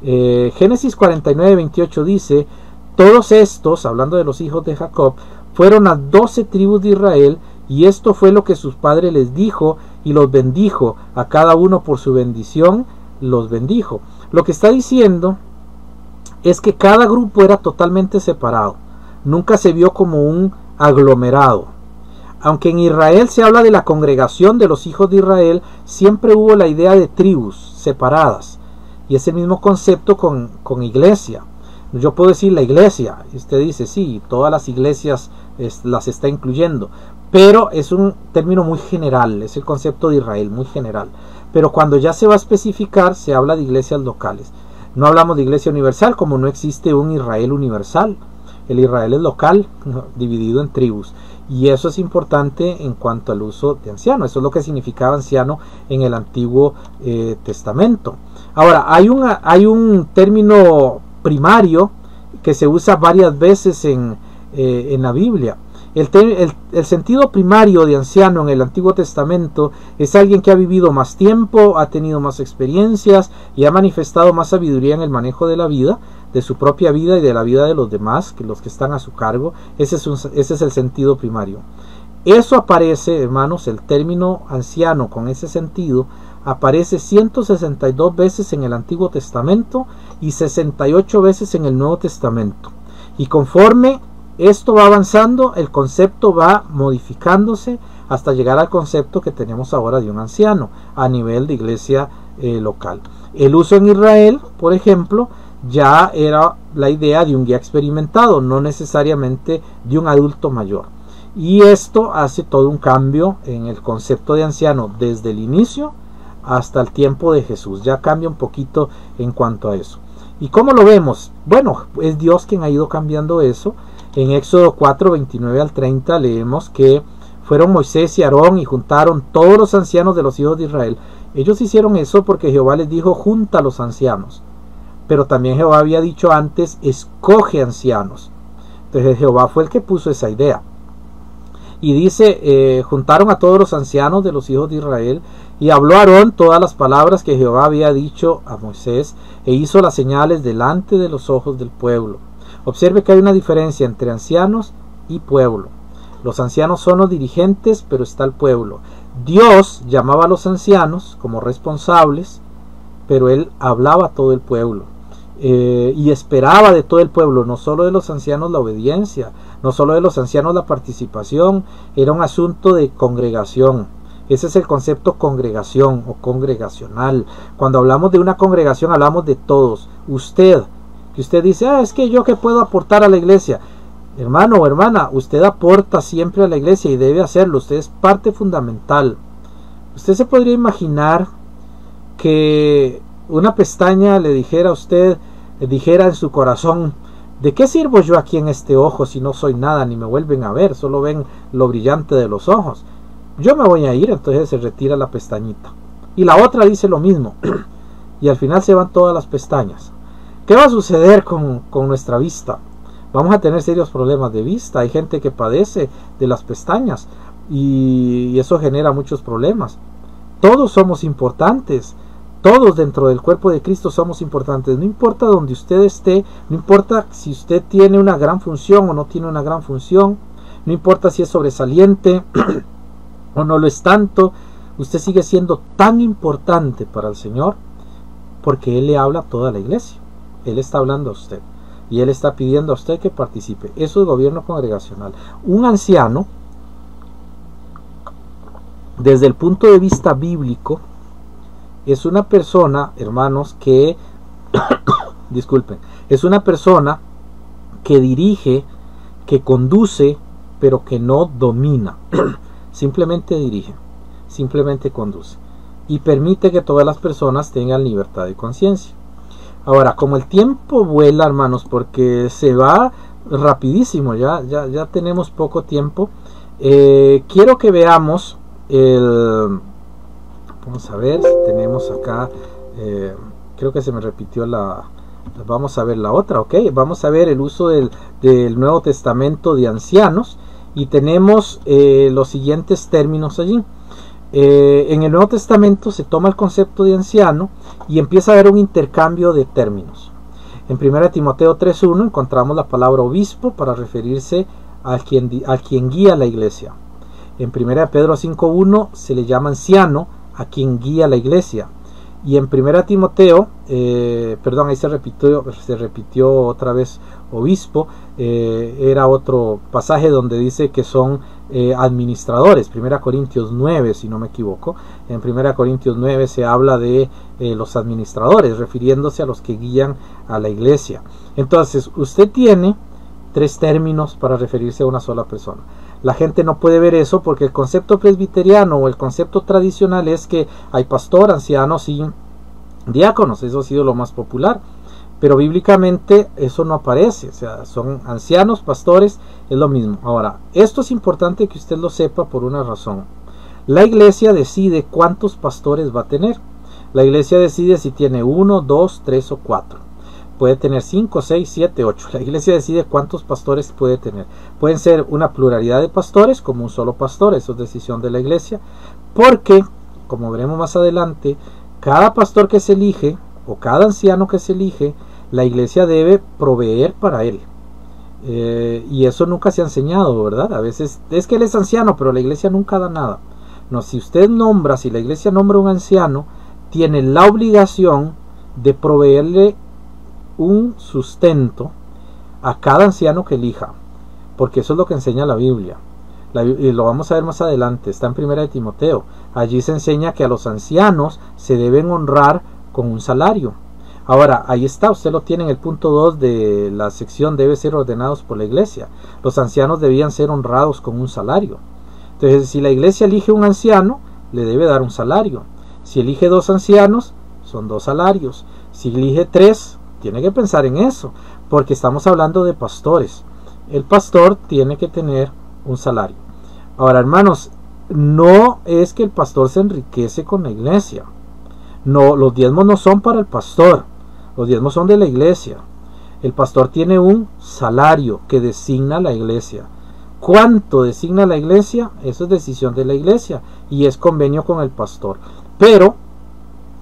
Génesis 49:28 dice: todos estos, hablando de los hijos de Jacob, fueron a 12 tribus de Israel, y esto fue lo que sus padres les dijo, y los bendijo, a cada uno por su bendición los bendijo. Lo que está diciendo es que cada grupo era totalmente separado, nunca se vio como un aglomerado. Aunque en Israel se habla de la congregación de los hijos de Israel, siempre hubo la idea de tribus separadas, y ese mismo concepto con iglesia. Yo puedo decir la iglesia, y usted dice, sí, todas las iglesias las está incluyendo, pero es un término muy general, es el concepto de Israel, muy general. Pero cuando ya se va a especificar, se habla de iglesias locales. No hablamos de iglesia universal, como no existe un Israel universal. El Israel es local, dividido en tribus. Y eso es importante en cuanto al uso de anciano. Eso es lo que significaba anciano en el Antiguo Testamento. Ahora, hay un término primario que se usa varias veces en la Biblia. El sentido primario de anciano en el Antiguo Testamento es alguien que ha vivido más tiempo, ha tenido más experiencias y ha manifestado más sabiduría en el manejo de la vida, de su propia vida y de la vida de los demás, que los que están a su cargo. Ese es el sentido primario. Eso aparece, hermanos, el término anciano con ese sentido aparece 162 veces en el Antiguo Testamento y 68 veces en el Nuevo Testamento. Y conforme esto va avanzando, el concepto va modificándose hasta llegar al concepto que tenemos ahora de un anciano a nivel de iglesia local. El uso en Israel, por ejemplo, ya era la idea de un guía experimentado, no necesariamente de un adulto mayor. Y esto hace todo un cambio en el concepto de anciano desde el inicio hasta el tiempo de Jesús. Ya cambia un poquito en cuanto a eso. ¿Y cómo lo vemos? Bueno, es Dios quien ha ido cambiando eso. En Éxodo 4, 29 al 30 leemos que fueron Moisés y Aarón y juntaron todos los ancianos de los hijos de Israel. Ellos hicieron eso porque Jehová les dijo: junta a los ancianos. Pero también Jehová había dicho antes: escoge ancianos. Entonces Jehová fue el que puso esa idea. Y dice, juntaron a todos los ancianos de los hijos de Israel, y habló Aarón todas las palabras que Jehová había dicho a Moisés, e hizo las señales delante de los ojos del pueblo. Observe que hay una diferencia entre ancianos y pueblo. Los ancianos son los dirigentes, pero está el pueblo. Dios llamaba a los ancianos como responsables, pero él hablaba a todo el pueblo. Y esperaba de todo el pueblo, no solo de los ancianos la obediencia, no solo de los ancianos la participación, era un asunto de congregación. Ese es el concepto congregación o congregacional. Cuando hablamos de una congregación hablamos de todos. Usted, que usted dice, es que yo qué puedo aportar a la iglesia. Hermano o hermana, usted aporta siempre a la iglesia y debe hacerlo. Usted es parte fundamental. Usted se podría imaginar que una pestaña le dijera a usted, dijera en su corazón: ¿De qué sirvo yo aquí en este ojo si no soy nada, ni me vuelven a ver, solo ven lo brillante de los ojos? Yo me voy a ir. Entonces se retira la pestañita. Y la otra dice lo mismo. Y al final se van todas las pestañas. ¿Qué va a suceder con nuestra vista? Vamos a tener serios problemas de vista. Hay gente que padece de las pestañas y eso genera muchos problemas. Todos somos importantes. Todos dentro del cuerpo de Cristo somos importantes. No importa donde usted esté, no importa si usted tiene una gran función o no tiene una gran función, no importa si es sobresaliente o no lo es tanto, usted sigue siendo tan importante para el Señor porque Él le habla a toda la iglesia. Él está hablando a usted y Él está pidiendo a usted que participe. Eso es gobierno congregacional. Un anciano, desde el punto de vista bíblico, es una persona, hermanos, que disculpen, es una persona que dirige, que conduce, pero que no domina. Simplemente dirige, simplemente conduce y permite que todas las personas tengan libertad de conciencia. Ahora, como el tiempo vuela, hermanos, porque se va rapidísimo, ya tenemos poco tiempo, quiero que veamos vamos a ver si tenemos acá, creo que se me repitió vamos a ver la otra, ok, vamos a ver el uso del Nuevo Testamento de ancianos, y tenemos los siguientes términos allí. En el Nuevo Testamento se toma el concepto de anciano y empieza a haber un intercambio de términos. En 1 Timoteo 3:1 encontramos la palabra obispo para referirse a quien guía la iglesia. En 1 Pedro 5:1 se le llama anciano a quien guía la iglesia. Y en 1 Timoteo, perdón, ahí se repitió otra vez obispo, era otro pasaje donde dice que son administradores. 1 Corintios 9, si no me equivoco. En 1 Corintios 9 se habla de los administradores, refiriéndose a los que guían a la iglesia. Entonces, usted tiene 3 términos para referirse a una sola persona. La gente no puede ver eso porque el concepto presbiteriano o el concepto tradicional es que hay pastor, ancianos y diáconos. Eso ha sido lo más popular. Pero bíblicamente eso no aparece. O sea, son ancianos, pastores, es lo mismo. Ahora, esto es importante que usted lo sepa por una razón. La iglesia decide cuántos pastores va a tener. La iglesia decide si tiene 1, 2, 3 o 4. Puede tener 5, 6, 7, 8. La iglesia decide cuántos pastores puede tener. Pueden ser una pluralidad de pastores como un solo pastor. Eso es decisión de la iglesia. Porque, como veremos más adelante, cada pastor que se elige o cada anciano que se elige, la iglesia debe proveer para él. Y eso nunca se ha enseñado, ¿verdad? A veces es que él es anciano, pero la iglesia nunca da nada. No, si la iglesia nombra un anciano, tiene la obligación de proveerle un sustento a cada anciano que elija, porque eso es lo que enseña la Biblia. Y lo vamos a ver más adelante, está en 1 Timoteo. Allí se enseña que a los ancianos se deben honrar con un salario. Ahora, ahí está, usted lo tiene en el punto 2 de la sección, debe ser ordenados por la iglesia. Los ancianos debían ser honrados con un salario. Entonces, si la iglesia elige un anciano, le debe dar un salario. Si elige 2 ancianos, son 2 salarios. Si elige 3, tiene que pensar en eso, porque estamos hablando de pastores. El pastor tiene que tener un salario. Ahora, hermanos, no es que el pastor se enriquece con la iglesia. No, los diezmos no son para el pastor. Los diezmos son de la iglesia. El pastor tiene un salario que designa la iglesia. ¿Cuánto designa la iglesia? Eso es decisión de la iglesia y es convenio con el pastor. Pero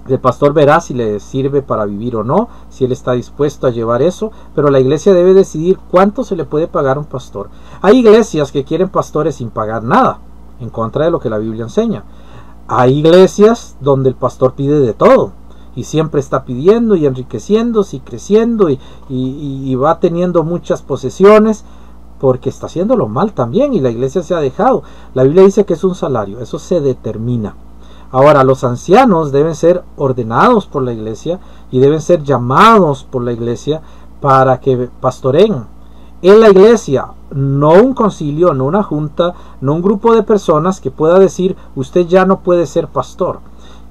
el pastor verá si le sirve para vivir o no, si él está dispuesto a llevar eso, pero la iglesia debe decidir cuánto se le puede pagar a un pastor. Hay iglesias que quieren pastores sin pagar nada, en contra de lo que la Biblia enseña. Hay iglesias donde el pastor pide de todo y siempre está pidiendo y enriqueciéndose y creciendo y va teniendo muchas posesiones porque está haciéndolo mal también y la iglesia se ha dejado. La Biblia dice que es un salario, eso se determina. Ahora, los ancianos deben ser ordenados por la iglesia y deben ser llamados por la iglesia para que pastoreen en la iglesia, no un concilio, no una junta, no un grupo de personas que pueda decir usted ya no puede ser pastor.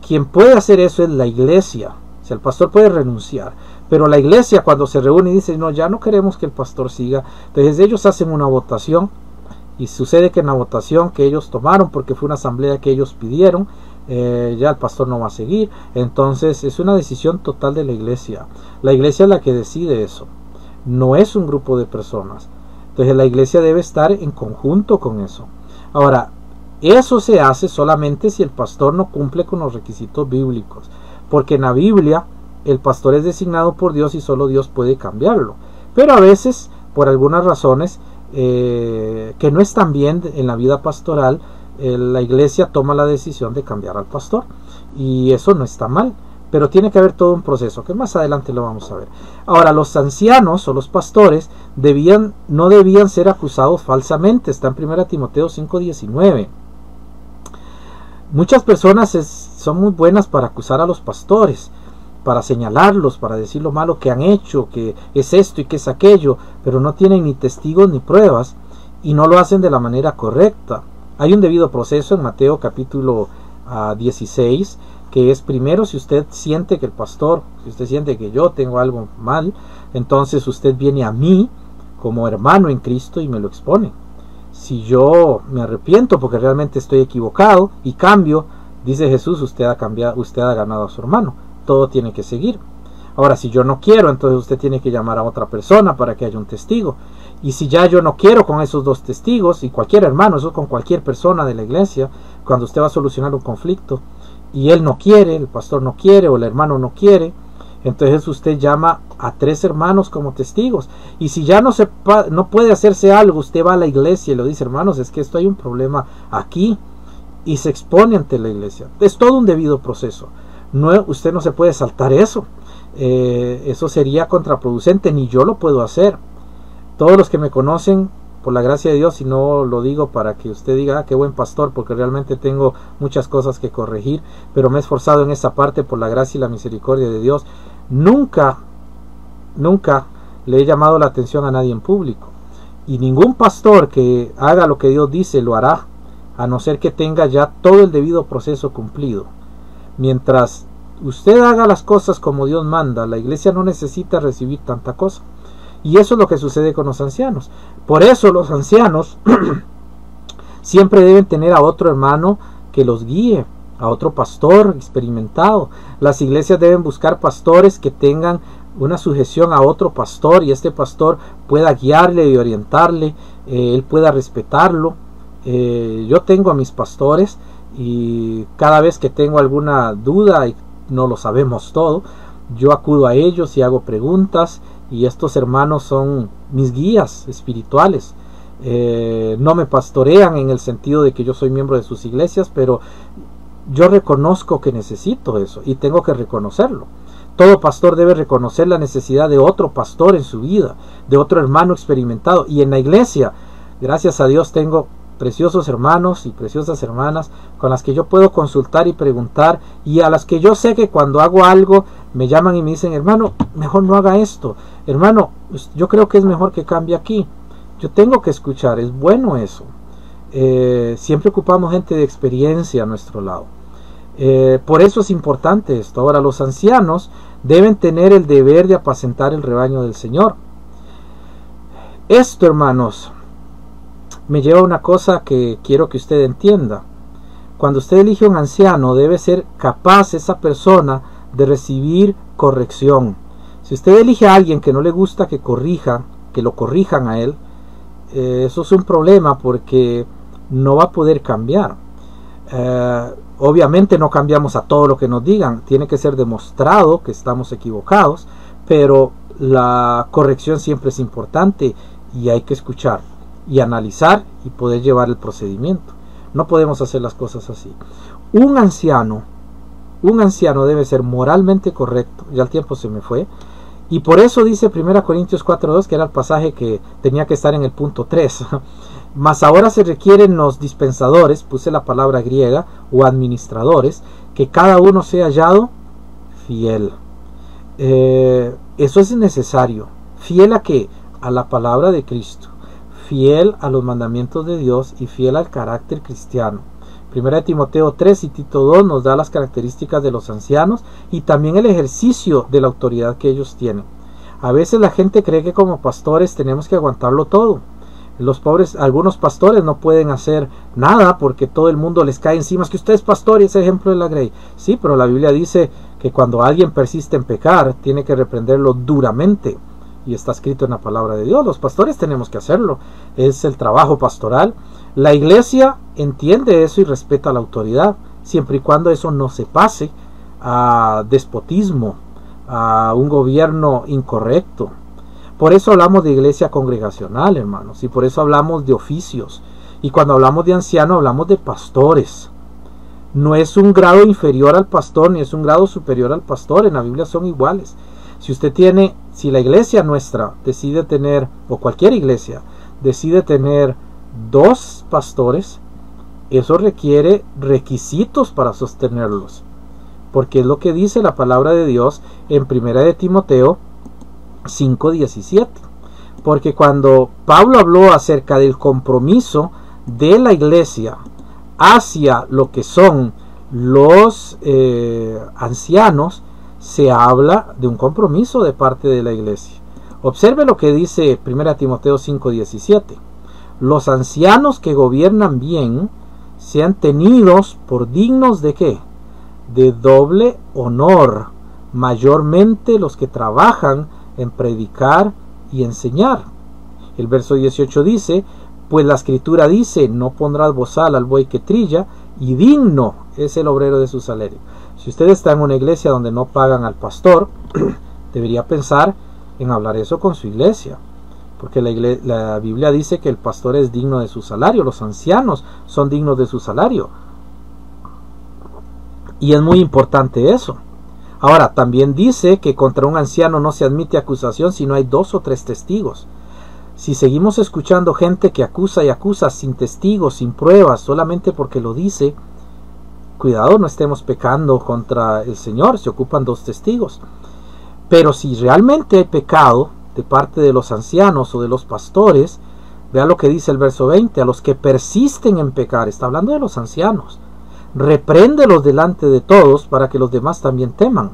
Quien puede hacer eso es la iglesia. O sea, el pastor puede renunciar, Pero la iglesia, cuando se reúne y dice, no, ya no queremos que el pastor siga, entonces ellos hacen una votación, y sucede que en la votación que ellos tomaron, porque fue una asamblea que ellos pidieron, ya el pastor no va a seguir. Entonces es una decisión total de la iglesia. La iglesia es la que decide eso, no es un grupo de personas. Entonces la iglesia debe estar en conjunto con eso. Ahora, eso se hace solamente si el pastor no cumple con los requisitos bíblicos, porque en la Biblia el pastor es designado por Dios y solo Dios puede cambiarlo. Pero a veces, por algunas razones que no están bien en la vida pastoral, la iglesia toma la decisión de cambiar al pastor, y eso no está mal, pero tiene que haber todo un proceso que más adelante lo vamos a ver. Ahora, los ancianos o los pastores no debían ser acusados falsamente. Está en 1 Timoteo 5:19. Muchas personas son muy buenas para acusar a los pastores, para señalarlos, para decir lo malo que han hecho, que es esto y que es aquello, pero no tienen ni testigos ni pruebas, y no lo hacen de la manera correcta. Hay un debido proceso en Mateo capítulo 16, que es primero, si usted siente que el pastor, si usted siente que yo tengo algo mal, entonces usted viene a mí como hermano en Cristo y me lo expone. Si yo me arrepiento porque realmente estoy equivocado y cambio, dice Jesús, usted ha ganado a su hermano. Todo tiene que seguir. Ahora, si yo no quiero, entonces usted tiene que llamar a otra persona para que haya un testigo. Y si ya yo no quiero con esos dos testigos, y cualquier hermano, eso con cualquier persona de la iglesia, cuando usted va a solucionar un conflicto y él no quiere, el pastor no quiere o el hermano no quiere, entonces usted llama a 3 hermanos como testigos. Y si ya no puede hacerse algo, usted va a la iglesia y le dice, hermanos, es que esto hay un problema aquí, y se expone ante la iglesia. Es todo un debido proceso. Usted no se puede saltar eso. Eso sería contraproducente, ni yo lo puedo hacer. Todos los que me conocen, por la gracia de Dios, y no lo digo para que usted diga, qué buen pastor, porque realmente tengo muchas cosas que corregir, pero me he esforzado en esa parte por la gracia y la misericordia de Dios. Nunca le he llamado la atención a nadie en público, y ningún pastor que haga lo que Dios dice lo hará, a no ser que tenga ya todo el debido proceso cumplido. Mientras usted haga las cosas como Dios manda, la iglesia no necesita recibir tanta cosa. Y eso es lo que sucede con los ancianos. Por eso los ancianos siempre deben tener a otro hermano que los guíe, a otro pastor experimentado. Las iglesias deben buscar pastores que tengan una sujeción a otro pastor, y este pastor pueda guiarle y orientarle, él pueda respetarlo. Yo tengo a mis pastores, y cada vez que tengo alguna duda y no lo sabemos todo, yo acudo a ellos y hago preguntas, y estos hermanos son mis guías espirituales. No me pastorean en el sentido de que yo soy miembro de sus iglesias, pero yo reconozco que necesito eso y tengo que reconocerlo. Todo pastor debe reconocer la necesidad de otro pastor en su vida, de otro hermano experimentado. Y en la iglesia, gracias a Dios, tengo preciosos hermanos y preciosas hermanas con las que yo puedo consultar y preguntar, y a las que yo sé que cuando hago algo me llaman y me dicen, hermano, mejor no haga esto, hermano, yo creo que es mejor que cambie aquí. Yo tengo que escuchar, es bueno eso. Siempre ocupamos gente de experiencia a nuestro lado. Por eso es importante esto. Ahora, los ancianos deben tener el deber de apacentar el rebaño del Señor. Esto, hermanos, me lleva a una cosa que quiero que usted entienda. Cuando usted elige un anciano, debe ser capaz esa persona de recibir corrección. Si usted elige a alguien que no le gusta que lo corrijan a él, eso es un problema, porque no va a poder cambiar. Obviamente no cambiamos a todo lo que nos digan, tiene que ser demostrado que estamos equivocados, pero la corrección siempre es importante, y hay que escuchar y analizar y poder llevar el procedimiento. No podemos hacer las cosas así. Un anciano debe ser moralmente correcto. Ya el tiempo se me fue, y por eso dice 1 Corintios 4:2, que era el pasaje que tenía que estar en el punto 3. Mas ahora se requieren los dispensadores, puse la palabra griega, o administradores, que cada uno sea hallado fiel. Eso es necesario. ¿Fiel a qué? A la palabra de Cristo, fiel a los mandamientos de Dios y fiel al carácter cristiano. Primera de Timoteo 3 y Tito 2 nos da las características de los ancianos y también el ejercicio de la autoridad que ellos tienen. A veces la gente cree que como pastores tenemos que aguantarlo todo. Algunos pastores no pueden hacer nada porque todo el mundo les cae encima. Es que usted es pastor y es ejemplo de la grey. Sí, pero la Biblia dice que cuando alguien persiste en pecar, tiene que reprenderlo duramente. Y está escrito en la palabra de Dios. Los pastores tenemos que hacerlo. Es el trabajo pastoral. La iglesia entiende eso y respeta la autoridad, siempre y cuando eso no se pase a despotismo, a un gobierno incorrecto. Por eso hablamos de iglesia congregacional, hermanos, y por eso hablamos de oficios. Y cuando hablamos de anciano, hablamos de pastores. No es un grado inferior al pastor, ni es un grado superior al pastor. En la Biblia son iguales. Si la iglesia nuestra decide tener, o cualquier iglesia, decide tener 2 pastores, eso requiere requisitos para sostenerlos. Porque es lo que dice la palabra de Dios en Primera de Timoteo 5:17. Porque cuando Pablo habló acerca del compromiso de la iglesia hacia lo que son los ancianos, se habla de un compromiso de parte de la iglesia. Observe lo que dice 1 Timoteo 5:17. Los ancianos que gobiernan bien sean tenidos por dignos de ¿qué? De doble honor, mayormente los que trabajan en predicar y enseñar. El verso 18 dice, pues la escritura dice, no pondrás bozal al buey que trilla, y digno es el obrero de su salario. Si usted está en una iglesia donde no pagan al pastor, debería pensar en hablar eso con su iglesia, porque la Biblia dice que el pastor es digno de su salario, los ancianos son dignos de su salario, y es muy importante eso. Ahora, también dice que contra un anciano no se admite acusación si no hay 2 o 3 testigos. Si seguimos escuchando gente que acusa y acusa sin testigos, sin pruebas, solamente porque lo dice, cuidado, no estemos pecando contra el Señor, se ocupan 2 testigos. Pero si realmente hay pecado de parte de los ancianos o de los pastores, vea lo que dice el verso 20, a los que persisten en pecar, está hablando de los ancianos, repréndelos delante de todos para que los demás también teman.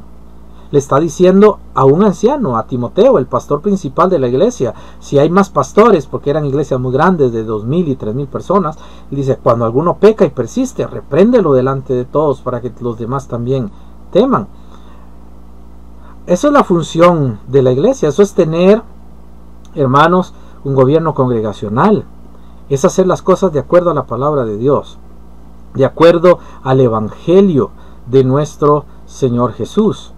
Le está diciendo a un anciano, a Timoteo, el pastor principal de la iglesia. Si hay más pastores, porque eran iglesias muy grandes de 2,000 y 3,000 personas, él dice, cuando alguno peca y persiste, repréndelo delante de todos para que los demás también teman. Eso es la función de la iglesia. Eso es tener, hermanos, un gobierno congregacional. Es hacer las cosas de acuerdo a la palabra de Dios, de acuerdo al evangelio de nuestro Señor Jesús.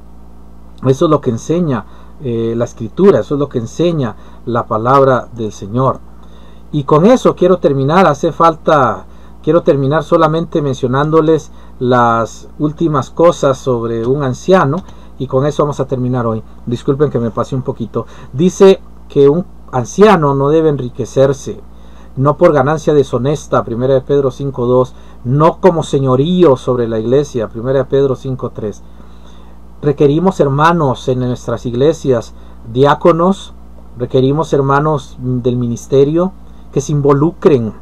Eso es lo que enseña la escritura, eso es lo que enseña la palabra del Señor. Y con eso quiero terminar. Quiero terminar solamente mencionándoles las últimas cosas sobre un anciano, y con eso vamos a terminar hoy. Disculpen que me pasé un poquito. Dice que un anciano no debe enriquecerse, no por ganancia deshonesta, 1 de Pedro 5:2, no como señorío sobre la iglesia, 1 de Pedro 5:3. Requerimos hermanos en nuestras iglesias, diáconos, requerimos hermanos del ministerio que se involucren.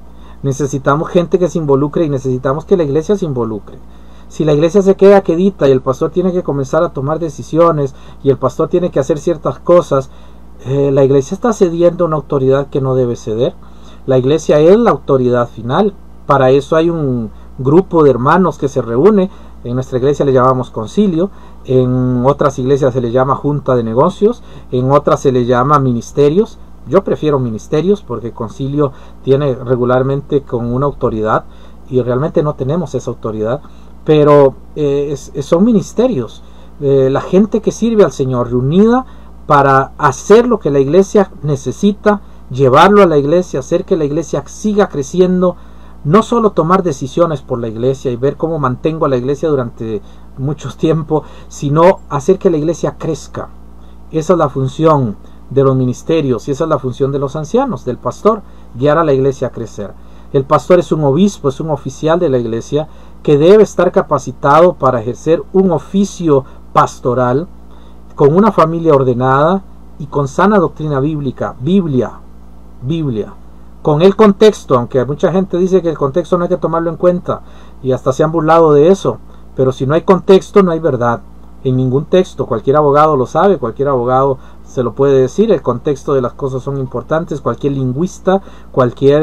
Necesitamos gente que se involucre y necesitamos que la iglesia se involucre. Si la iglesia se queda quedita y el pastor tiene que comenzar a tomar decisiones y el pastor tiene que hacer ciertas cosas, la iglesia está cediendo a una autoridad que no debe ceder. La iglesia es la autoridad final. Para eso hay un grupo de hermanos que se reúne. En nuestra iglesia le llamamos concilio, en otras iglesias se le llama junta de negocios, en otras se le llama ministerios. Yo prefiero ministerios porque concilio tiene regularmente con una autoridad y realmente no tenemos esa autoridad, pero son ministerios. La gente que sirve al Señor reunida para hacer lo que la iglesia necesita, llevarlo a la iglesia, hacer que la iglesia siga creciendo. No solo tomar decisiones por la iglesia y ver cómo mantengo a la iglesia durante mucho tiempo, sino hacer que la iglesia crezca. Esa es la función de los ministerios y esa es la función de los ancianos, del pastor, guiar a la iglesia a crecer. El pastor es un obispo, es un oficial de la iglesia que debe estar capacitado para ejercer un oficio pastoral con una familia ordenada y con sana doctrina bíblica, Biblia, con el contexto, aunque mucha gente dice que el contexto no hay que tomarlo en cuenta y hasta se han burlado de eso, pero si no hay contexto no hay verdad en ningún texto. Cualquier abogado lo sabe, cualquier abogado se lo puede decir, el contexto de las cosas son importantes, cualquier lingüista, cualquier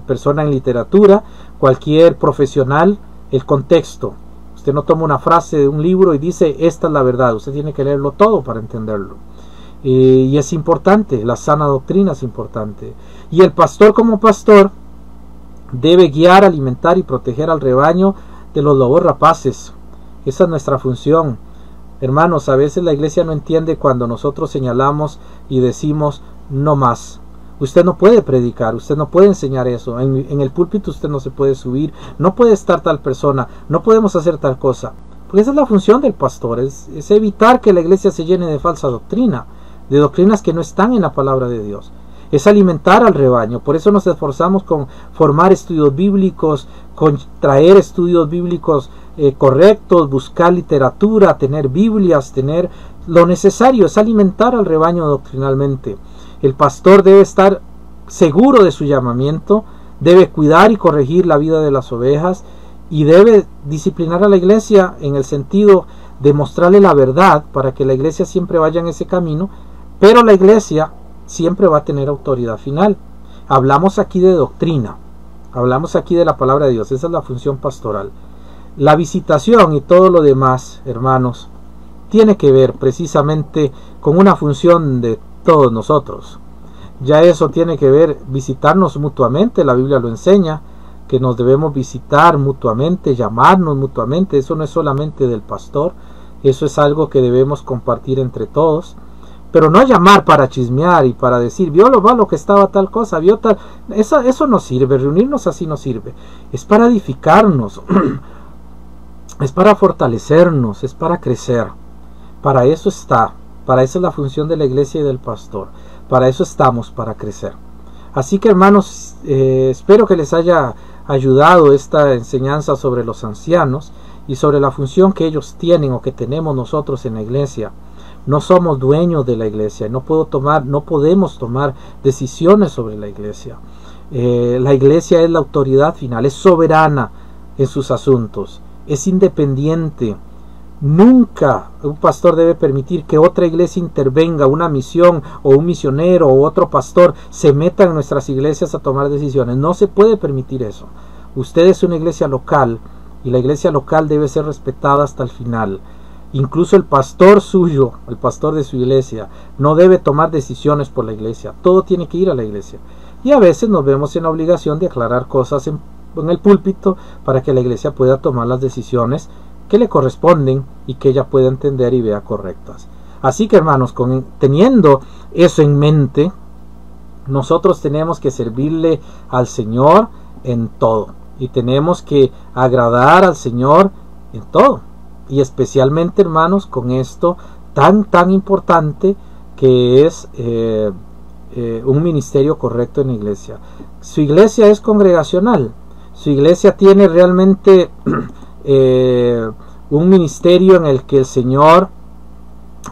persona en literatura, cualquier profesional, el contexto. Usted no toma una frase de un libro y dice esta es la verdad, usted tiene que leerlo todo para entenderlo. Y es importante, la sana doctrina es importante. Y el pastor como pastor debe guiar, alimentar y proteger al rebaño de los lobos rapaces. Esa es nuestra función. Hermanos, a veces la iglesia no entiende cuando nosotros señalamos y decimos no más. Usted no puede predicar, usted no puede enseñar eso. En el púlpito usted no se puede subir, no puede estar tal persona, no podemos hacer tal cosa. Porque esa es la función del pastor, es evitar que la iglesia se llene de falsa doctrina, de doctrinas que no están en la palabra de Dios. Es alimentar al rebaño. Por eso nos esforzamos con formar estudios bíblicos, con traer estudios bíblicos correctos, buscar literatura, tener Biblias, tener lo necesario. Es alimentar al rebaño doctrinalmente. El pastor debe estar seguro de su llamamiento, debe cuidar y corregir la vida de las ovejas y debe disciplinar a la iglesia en el sentido de mostrarle la verdad para que la iglesia siempre vaya en ese camino, pero la iglesia siempre va a tener autoridad final. Hablamos aquí de doctrina, hablamos aquí de la palabra de Dios, esa es la función pastoral. La visitación y todo lo demás, hermanos, tiene que ver precisamente con una función de todos nosotros. Ya eso tiene que ver visitarnos mutuamente, la Biblia lo enseña, que nos debemos visitar mutuamente, llamarnos mutuamente. Eso no es solamente del pastor, eso es algo que debemos compartir entre todos. Pero no llamar para chismear y para decir, vio lo que estaba tal cosa, vio tal... Eso no sirve, reunirnos así no sirve. Es para edificarnos, es para fortalecernos, es para crecer. Para eso está, para eso es la función de la iglesia y del pastor. Para eso estamos, para crecer. Así que hermanos, espero que les haya ayudado esta enseñanza sobre los ancianos y sobre la función que ellos tienen o que tenemos nosotros en la iglesia. No somos dueños de la iglesia, no podemos tomar decisiones sobre la iglesia. La iglesia es la autoridad final, es soberana en sus asuntos, es independiente. Nunca un pastor debe permitir que otra iglesia intervenga, una misión o un misionero o otro pastor se meta en nuestras iglesias a tomar decisiones. No se puede permitir eso. Usted es una iglesia local y la iglesia local debe ser respetada hasta el final. Incluso el pastor suyo, el pastor de su iglesia, no debe tomar decisiones por la iglesia. Todo tiene que ir a la iglesia. Y a veces nos vemos en la obligación de aclarar cosas en el púlpito para que la iglesia pueda tomar las decisiones que le corresponden y que ella pueda entender y vea correctas. Así que hermanos, teniendo eso en mente, nosotros tenemos que servirle al Señor en todo. Y tenemos que agradar al Señor en todo. Y especialmente, hermanos, con esto tan importante que es un ministerio correcto en la iglesia. Su iglesia es congregacional. Su iglesia tiene realmente un ministerio en el que el Señor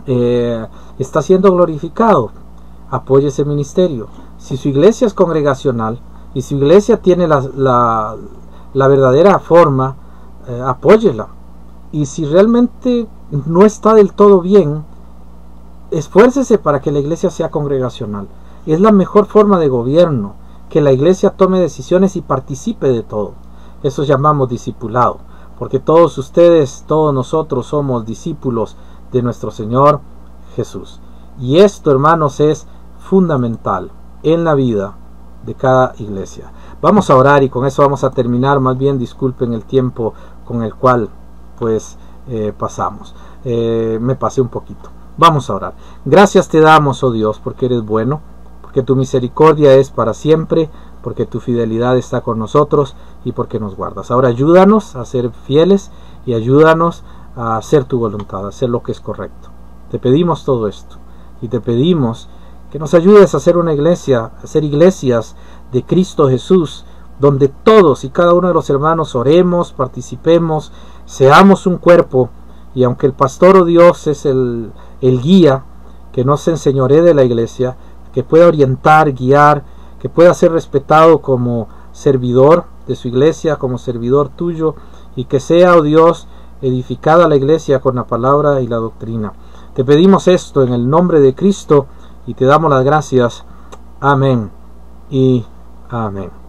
está siendo glorificado. Apoye ese ministerio. Si su iglesia es congregacional y su iglesia tiene la verdadera forma, apóyela. Y si realmente no está del todo bien, esfuércese para que la iglesia sea congregacional. Es la mejor forma de gobierno, que la iglesia tome decisiones y participe de todo. Eso llamamos discipulado, porque todos ustedes, todos nosotros somos discípulos de nuestro Señor Jesús. Y esto, hermanos, es fundamental en la vida de cada iglesia. Vamos a orar y con eso vamos a terminar. Más bien, disculpen el tiempo con el cual pasamos. Me pasé un poquito. Vamos a orar. Gracias te damos, oh Dios, porque eres bueno, porque tu misericordia es para siempre, porque tu fidelidad está con nosotros y porque nos guardas. Ahora ayúdanos a ser fieles y ayúdanos a hacer tu voluntad, a hacer lo que es correcto. Te pedimos todo esto y te pedimos que nos ayudes a hacer una iglesia, a hacer iglesias de Cristo Jesús, donde todos y cada uno de los hermanos oremos, participemos, seamos un cuerpo, y aunque el pastor o Dios es el guía, que no se enseñoree de la iglesia, que pueda orientar, guiar, que pueda ser respetado como servidor de su iglesia, como servidor tuyo, y que sea, oh Dios, edificada la iglesia con la palabra y la doctrina. Te pedimos esto en el nombre de Cristo y te damos las gracias. Amén y amén.